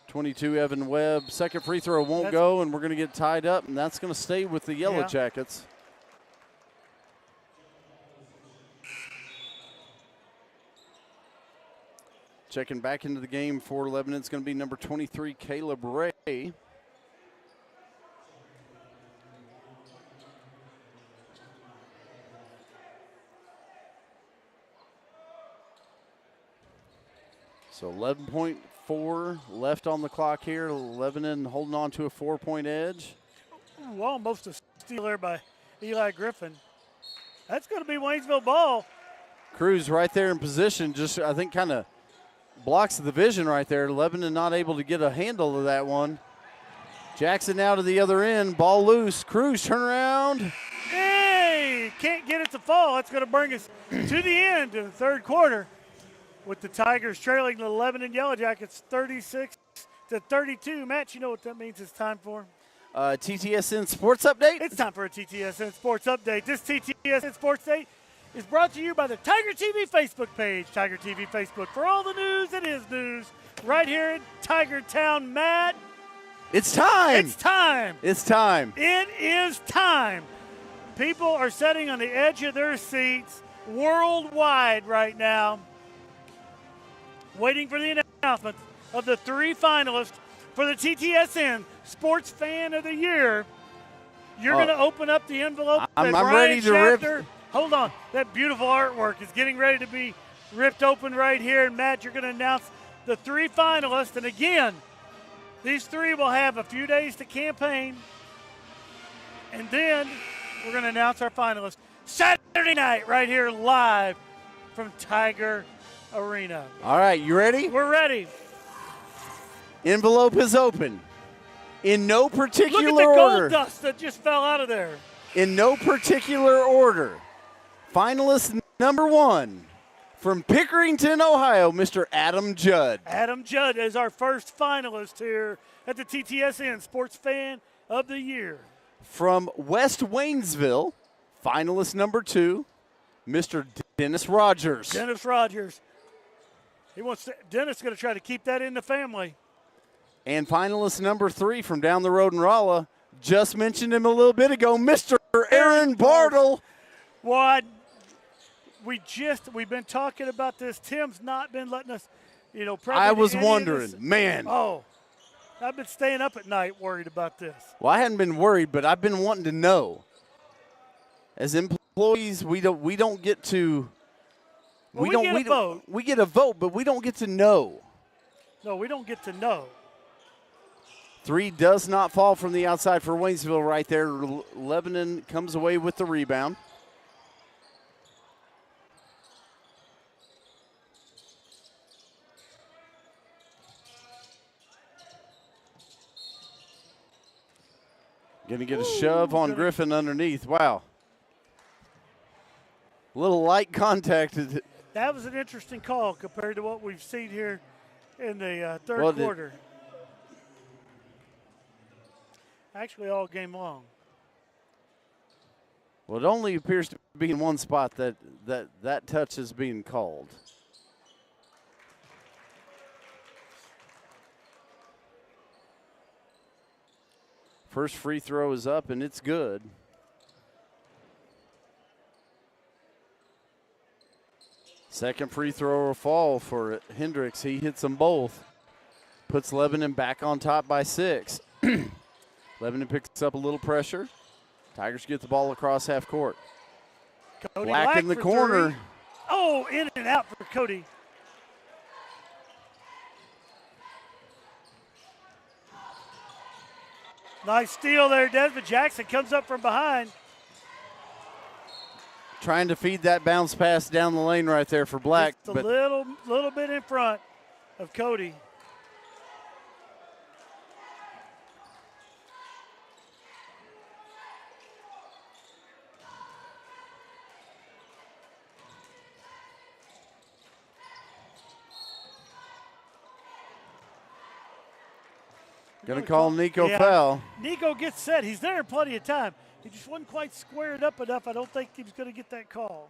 S3: 22, Evan Webb. Second free throw won't go, and we're going to get tied up, and that's going to stay with the Yellowjackets. Checking back into the game for Lebanon, it's going to be number 23, Caleb Ray. So 11.4 left on the clock here. Lebanon holding on to a 4-point edge.
S2: Ooh, almost a steal there by Eli Griffin. That's going to be Waynesville ball.
S3: Cruz right there in position, just I think kind of blocks the vision right there. Lebanon not able to get a handle of that one. Jackson now to the other end, ball loose. Cruz turn around.
S2: Hey, can't get it to fall. That's going to bring us to the end of the third quarter, with the Tigers trailing the Lebanon Yellowjackets 36-32. Matt, you know what that means it's time for?
S3: TTSN Sports Update?
S2: It's time for a TTSN Sports Update. This TTSN Sports Update is brought to you by the TigerTV Facebook page. TigerTV Facebook for all the news that is news right here in Tiger Town. Matt.
S3: It's time.
S2: It's time.
S3: It's time.
S2: It is time. People are sitting on the edge of their seats worldwide right now, waiting for the announcement of the 3 finalists for the TTSN Sports Fan of the Year. You're going to open up the envelope.
S3: I'm ready to rip.
S2: Hold on. That beautiful artwork is getting ready to be ripped open right here. And, Matt, you're going to announce the 3 finalists. And, again, these 3 will have a few days to campaign. And then we're going to announce our finalists Saturday night right here live from Tiger Arena.
S3: All right, you ready?
S2: We're ready.
S3: Envelope is open. In no particular
S2: order. Look at the
S3: order.
S2: gold dust that just fell out of there.
S3: In no particular order. Finalist number 1 from Pickerington, Ohio, Mr. Adam Judd.
S2: Adam Judd is our first finalist here at the TTSN Sports Fan of the Year.
S3: From West Waynesville, finalist number 2, Mr. Dennis Rogers.
S2: Dennis Rogers. Dennis is going to try to keep that in the family.
S3: And finalist number 3 from down the road in Rolla, just mentioned him a little bit ago, Mr. Aaron Bartle.
S2: Well, we've been talking about this. Tim's not been letting us,
S3: I was wondering, man.
S2: Oh, I've been staying up at night worried about this.
S3: Well, I hadn't been worried, but I've been wanting to know. As employees, we don't get to.
S2: We get a vote.
S3: We get a vote, but we don't get to know.
S2: No, we don't get to know.
S3: 3 does not fall from the outside for Waynesville right there. Lebanon comes away with the rebound. Going to get a shove on Griffin underneath. Wow. A little light contact.
S2: That was an interesting call compared to what we've seen here in the third quarter. Actually, all game long.
S3: Well, it only appears to be in one spot that touch is being called. First free throw is up, and it's good. Second free throw will fall for Hendricks. He hits them both. Puts Lebanon back on top by 6. Lebanon picks up a little pressure. Tigers get the ball across half court.
S2: Cody
S3: Black in the corner.
S2: 3. Oh, in and out for Cody. Nice steal there, Desmond Jackson comes up from behind.
S3: Trying to feed that bounce pass down the lane right there for Black.
S2: Just a little bit in front of Cody.
S3: Going to call Nico foul.
S2: Nico gets set. He's there in plenty of time. He just wasn't quite squared up enough. I don't think he was going to get that call.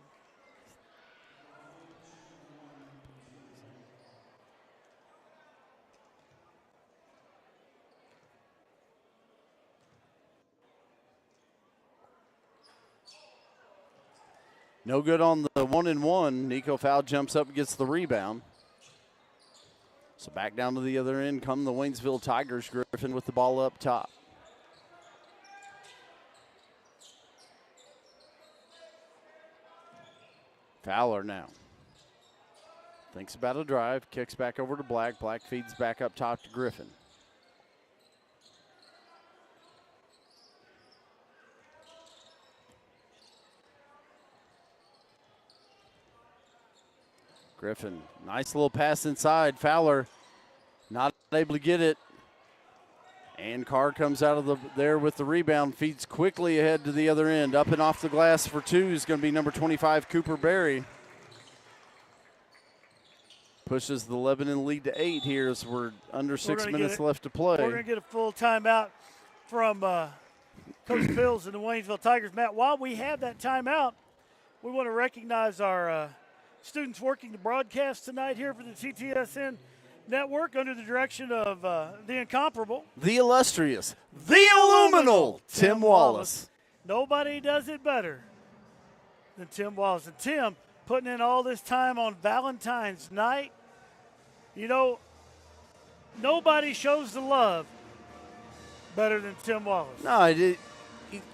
S3: No good on the 1-and-1. Nico Fowl jumps up and gets the rebound. So back down to the other end come the Waynesville Tigers. Griffin with the ball up top. Fowler now. Thinks about a drive, kicks back over to Black. Black feeds back up top to Griffin. Griffin, nice little pass inside. Fowler not able to get it. And Carr comes out of there with the rebound, feeds quickly ahead to the other end. Up and off the glass for two is going to be number 25, Cooper Berry. Pushes the Lebanon lead to 8 here as we're under 6 minutes left to play.
S2: We're going to get a full timeout from Coach Bills and the Waynesville Tigers. Matt, while we have that timeout, we want to recognize our students working the broadcast tonight here for the TTSN Network under the direction of the incomparable,
S3: the illustrious, the illuminal Tim Wallace.
S2: Nobody does it better than Tim Wallace. And Tim, putting in all this time on Valentine's night, you know, nobody shows the love better than Tim Wallace.
S3: No,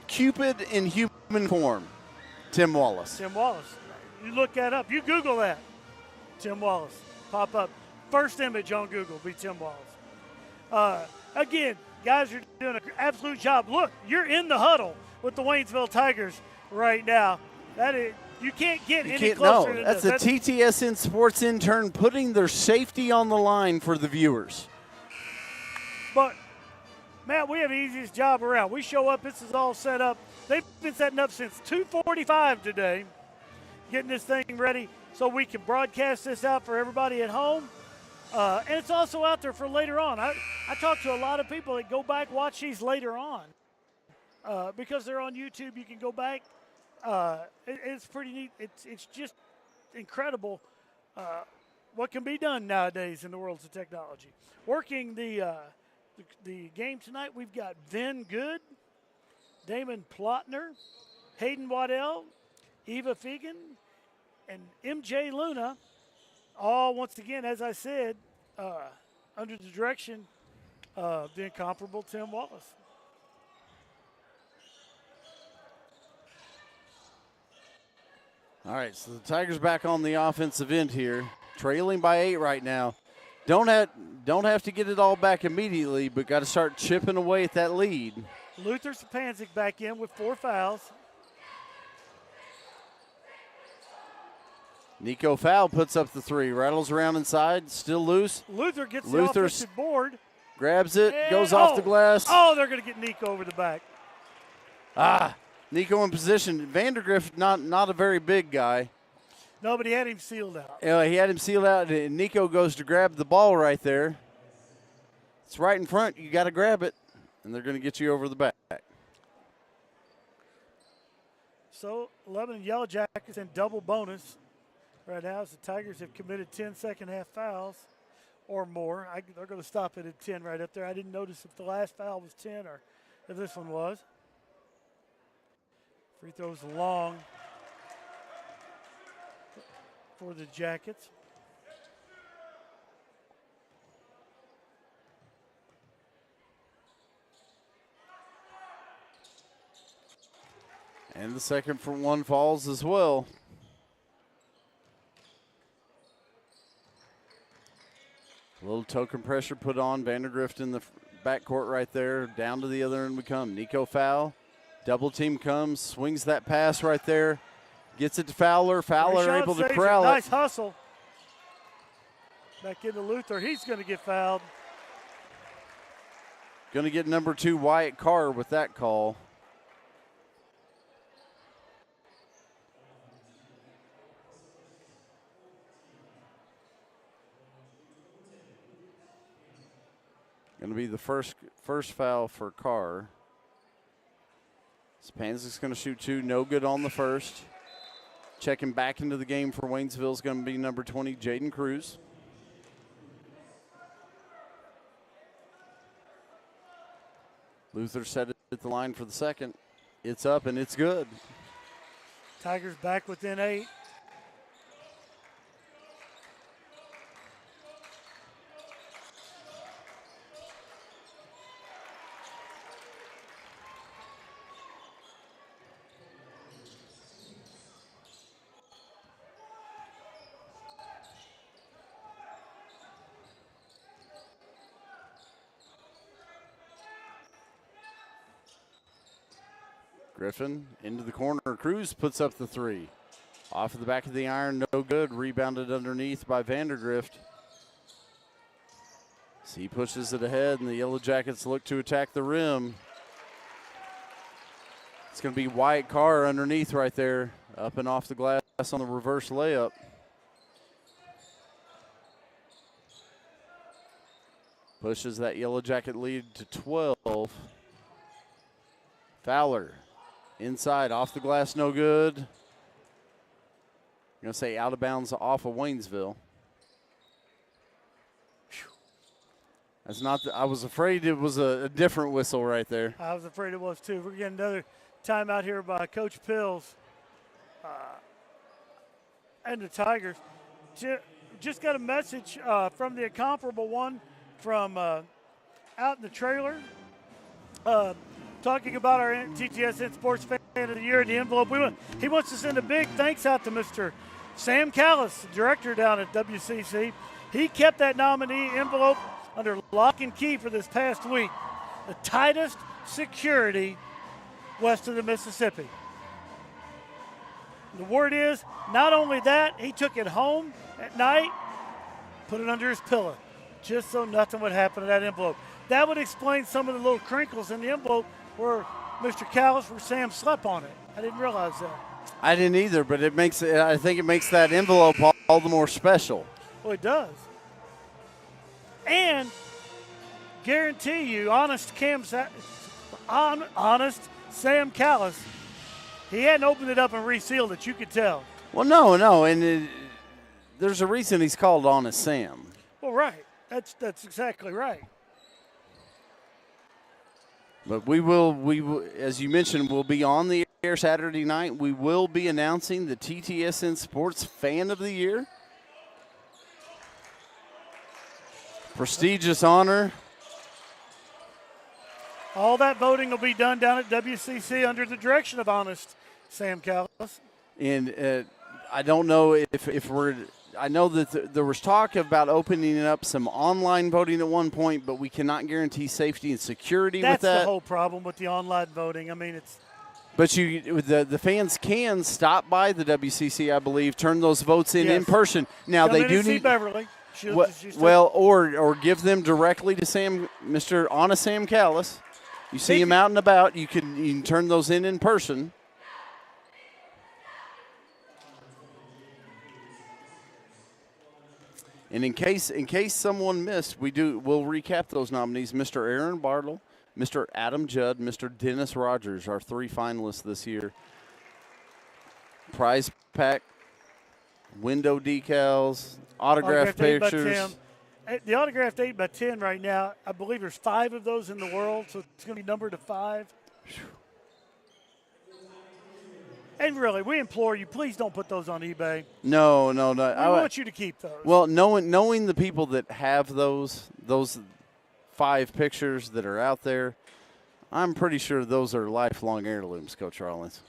S3: Cupid in human form, Tim Wallace.
S2: Tim Wallace. You look that up. You Google that. Tim Wallace. Pop up. First image on Google be Tim Wallace. Again, guys are doing an absolute job. Look, you're in the huddle with the Waynesville Tigers right now. That is, you can't get any closer to
S3: this.
S2: That's
S3: a TTSN sports intern putting their safety on the line for the viewers.
S2: But, Matt, we have the easiest job around. We show up, this is all set up. They've been setting up since 2:45 today, getting this thing ready so we can broadcast this out for everybody at home. And it's also out there for later on. I talk to a lot of people that go back, watch these later on. Because they're on YouTube, you can go back. It's pretty neat. It's just incredible what can be done nowadays in the worlds of technology. Working the game tonight, we've got Vin Good, Damon Plotner, Hayden Waddell, Eva Fegan, and MJ Luna, all once again, as I said, under the direction of the incomparable Tim Wallace.
S3: All right, so the Tigers back on the offensive end here, trailing by 8 right now. Don't have to get it all back immediately, but got to start chipping away at that lead.
S2: Luther Sapancic back in with 4 fouls.
S3: Nico Fowl puts up the 3, rattles around inside, still loose.
S2: Luther gets the offensive board.
S3: Grabs it, goes off the glass.
S2: Oh, they're going to get Nico over the back.
S3: Nico in position. Vandergrift, not a very big guy.
S2: No, but he had him sealed out.
S3: He had him sealed out, and Nico goes to grab the ball right there. It's right in front. You got to grab it, and they're going to get you over the back.
S2: So, Lebanon Yellowjackets in double bonus right now as the Tigers have committed 10 second-half fouls or more. They're going to stop it at 10 right up there. I didn't notice if the last foul was 10 or if this one was. Free throws long for the Jackets.
S3: And the second for one falls as well. A little token pressure put on. Vandergrift in the backcourt right there. Down to the other end we come. Nico Fowl. Double team comes, swings that pass right there. Gets it to Fowler. Fowler able to corral it.
S2: Nice hustle. Back into Luther. He's going to get fouled.
S3: Going to get number 2, Wyatt Carr, with that call. Going to be the first foul for Carr. Spancic's going to shoot 2, no good on the first. Checking back into the game for Waynesville is going to be number 20, Jaden Cruz. Luther set it at the line for the second. It's up and it's good.
S2: Tigers back within 8.
S3: Griffin into the corner. Cruz puts up the 3. Off of the back of the iron, no good. Rebounded underneath by Vandergrift. So he pushes it ahead, and the Yellowjackets look to attack the rim. It's going to be Wyatt Carr underneath right there, up and off the glass on the reverse layup. Pushes that Yellowjacket lead to 12. Fowler inside, off the glass, no good. I'm going to say out of bounds off of Waynesville. That's not. I was afraid it was a different whistle right there.
S2: I was afraid it was too. We're getting another timeout here by Coach Pills and the Tigers. Just got a message from the incomparable one from out in the trailer. Talking about our TTSN Sports Fan of the Year in the envelope. He wants to send a big thanks out to Mr. Sam Callis, director down at WCC. He kept that nominee envelope under lock and key for this past week. The tightest security west of the Mississippi. The word is, not only that, he took it home at night, put it under his pillow, just so nothing would happen to that envelope. That would explain some of the little crinkles in the envelope where Mr. Callis, where Sam slept on it. I didn't realize that.
S3: I didn't either, but I think it makes that envelope all the more special.
S2: Well, it does. And guarantee you, honest Sam Callis, he hadn't opened it up and resealed it. You could tell.
S3: Well, no, and there's a reason he's called Honest Sam.
S2: Well, right. That's exactly right.
S3: But we will, as you mentioned, we'll be on the air Saturday night. We will be announcing the TTSN Sports Fan of the Year. Prestigious honor.
S2: All that voting will be done down at WCC under the direction of honest Sam Callis.
S3: And I don't know if we're – I know that there was talk about opening up some online voting at one point, but we cannot guarantee safety and security with that.
S2: That's the whole problem with the online voting. I mean, it's –
S3: But the fans can stop by the WCC, I believe, turn those votes in person. Now
S2: Come
S3: they
S2: in
S3: do
S2: and see
S3: need
S2: Beverly.
S3: Or give them directly to Sam, Mr. Honest Sam Callis. You see him out and about, you can turn those in person. And in case someone missed, we'll recap those nominees: Mr. Aaron Bartle, Mr. Adam Judd, Mr. Dennis Rogers, our 3 finalists this year. Prize pack, window decals, autograph pictures.
S2: The autographed 8x10 right now, I believe there's 5 of those in the world, so it's going to be numbered to 5. And really, we implore you, please don't put those on eBay.
S3: No.
S2: We want you to keep those.
S3: Well, knowing the people that have those 5 pictures that are out there, I'm pretty sure those are lifelong heirlooms, Coach Rawlins.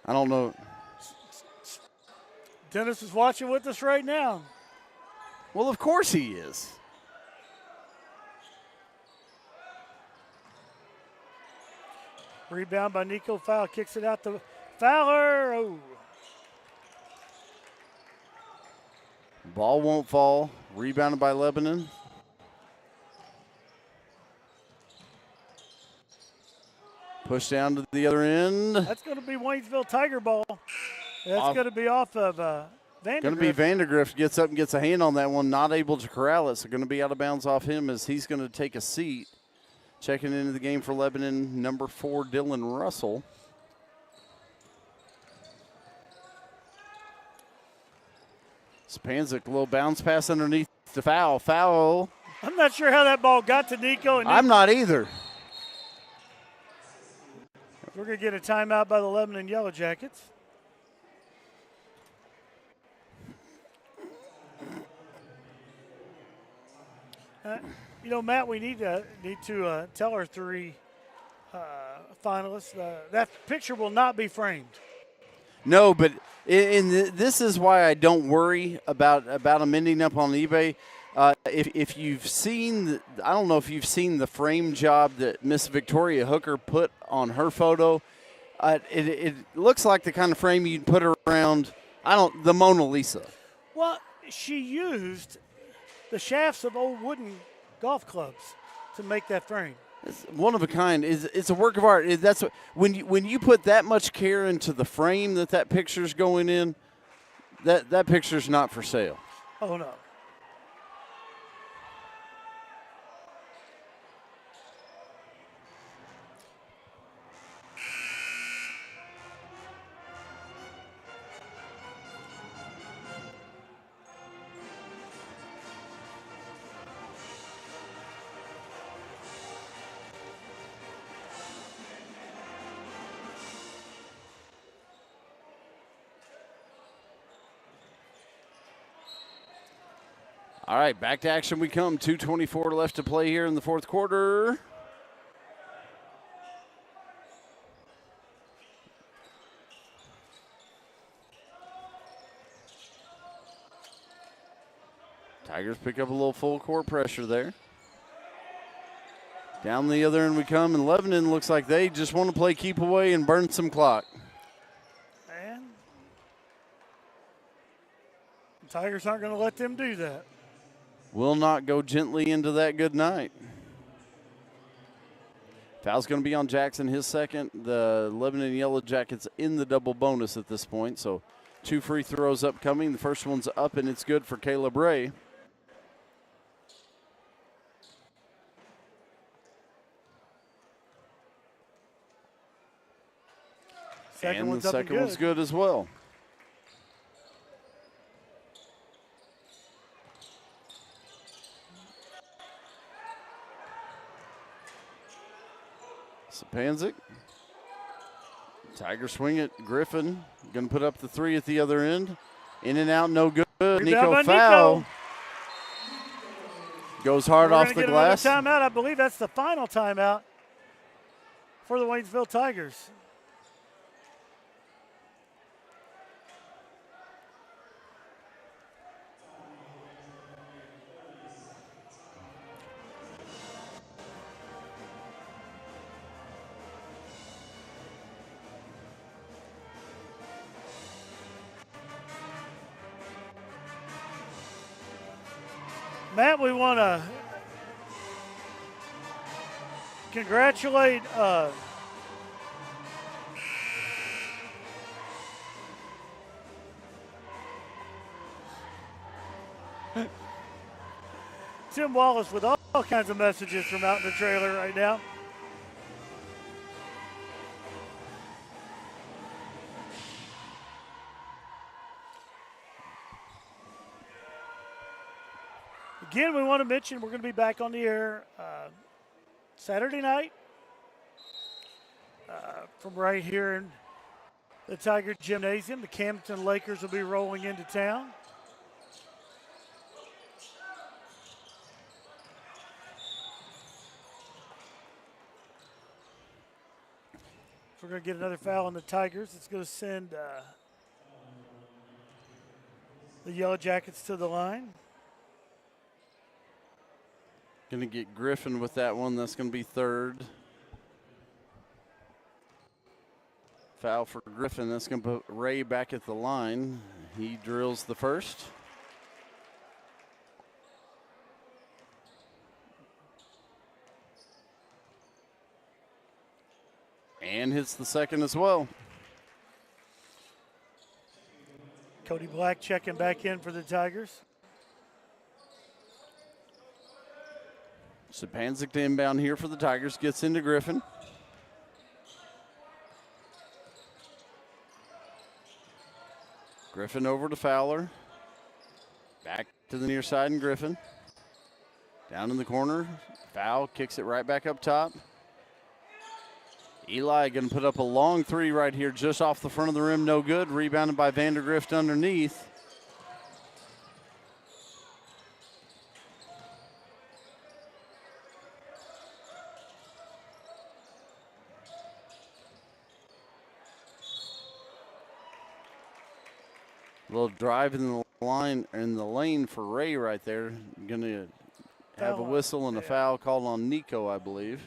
S3: I don't know.
S2: Dennis is watching with us right now.
S3: Well, of course he is.
S2: Rebound by Nico Fowler. Kicks it out to Fowler. Oh.
S3: Ball won't fall. Rebounded by Lebanon. Push down to the other end.
S2: That's going to be Waynesville Tiger ball. That's going to be off of Vandergrift.
S3: Going to be Vandergrift gets up and gets a hand on that one. Not able to corral it. So going to be out of bounds off him as he's going to take a seat. Checking into the game for Lebanon, number 4, Dylan Russell. Spanzik, a little bounce pass underneath the foul. Foul
S2: I'm not sure how that ball got to Nico. And
S3: I'm not either.
S2: we're going to get a timeout by the Lebanon Yellowjackets. Matt, we need to tell our three finalists that picture will not be framed.
S3: No, but this is why I don't worry about them ending up on eBay. If you've seen, I don't know if you've seen the frame job that Miss Victoria Hooker put on her photo. It looks like the kind of frame you'd put around, the Mona Lisa.
S2: Well, she used the shafts of old wooden golf clubs to make that frame.
S3: It's one of a kind. It's a work of art. That's when you put that much care into the frame that picture's going in. That picture's not for sale.
S2: Oh no.
S3: All right, back to action we come. 2:24 left to play here in the fourth quarter. Tigers pick up a little full court pressure there. Down the other end we come, and Lebanon looks like they just want to play keep away and burn some clock.
S2: And the Tigers aren't going to let them do that.
S3: Will not go gently into that good night. Foul's going to be on Jackson, his second. The Lebanon Yellowjackets in the double bonus at this point, so 2 free throws upcoming. The first one's up, and it's good for Caleb Ray.
S2: Second
S3: and the second one's good as well. Sapanzik. Tiger swing it. Griffin going to put up the 3 at the other end. In and out, no good. Nico foul. Goes hard off the glass.
S2: Timeout. I believe that's the final timeout for the Waynesville Tigers. Matt, we want to congratulate Tim Wallace with all kinds of messages from out in the trailer right now. Again, we want to mention we're going to be back on the air Saturday night from right here in the Tiger Gymnasium. The Camden Lakers will be rolling into town. We're going to get another foul on the Tigers. It's going to send the Yellowjackets to the line.
S3: Going to get Griffin with that one. That's going to be third. Foul for Griffin. That's going to put Ray back at the line. He drills the first. And hits the second as well.
S2: Cody Black checking back in for the Tigers.
S3: Sapanzik to inbound here for the Tigers. Gets into Griffin. Griffin over to Fowler. Back to the near side and Griffin. Down in the corner. Foul, kicks it right back up top. Eli going to put up a long three right here just off the front of the rim. No good. Rebounded by Vandergrift underneath. Little drive in the lane for Ray right there. Going to have a whistle and a foul called on Nico, I believe.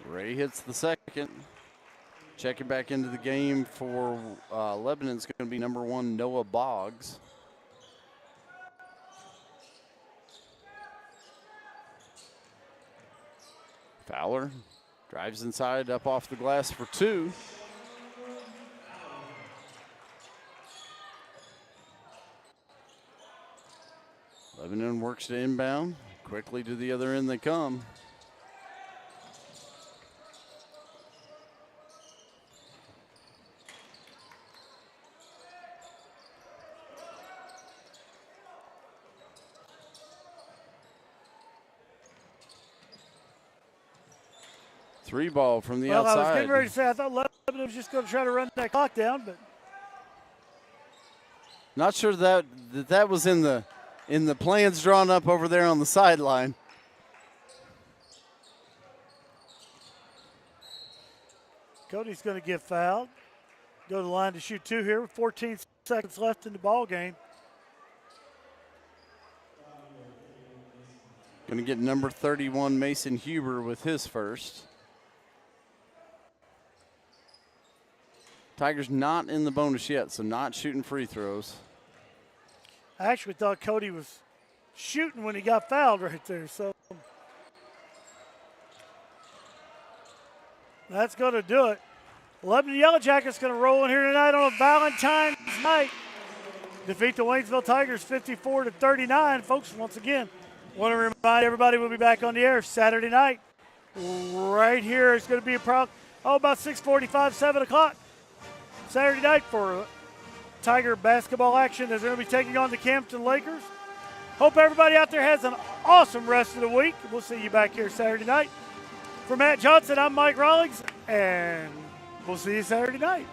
S3: Ray hits the second. Checking back into the game for Lebanon's going to be number 1, Noah Boggs. Fowler drives inside, up off the glass for 2. Lebanon works to inbound. Quickly to the other end they come. Three ball from the outside.
S2: I was getting ready to say, I thought Lebanon was just going to try to run that clock down, but
S3: not sure that was in the plans drawn up over there on the sideline.
S2: Cody's going to get fouled. Go to the line to shoot 2 here with 14 seconds left in the ball game.
S3: Going to get number 31, Mason Huber, with his first. Tigers not in the bonus yet, so not shooting free throws.
S2: I actually thought Cody was shooting when he got fouled right there. So that's going to do it. Lebanon Yellowjackets going to roll in here tonight on a Valentine's night. Defeat the Waynesville Tigers 54-39. Folks, once again, want to remind everybody we'll be back on the air Saturday night. Right here, it's going to be about 6:45, 7 o'clock. Saturday night for Tiger basketball action as they're going to be taking on the Campton Lakers. Hope everybody out there has an awesome rest of the week. We'll see you back here Saturday night. For Matt Johnson, I'm Mike Rawlings, and we'll see you Saturday night.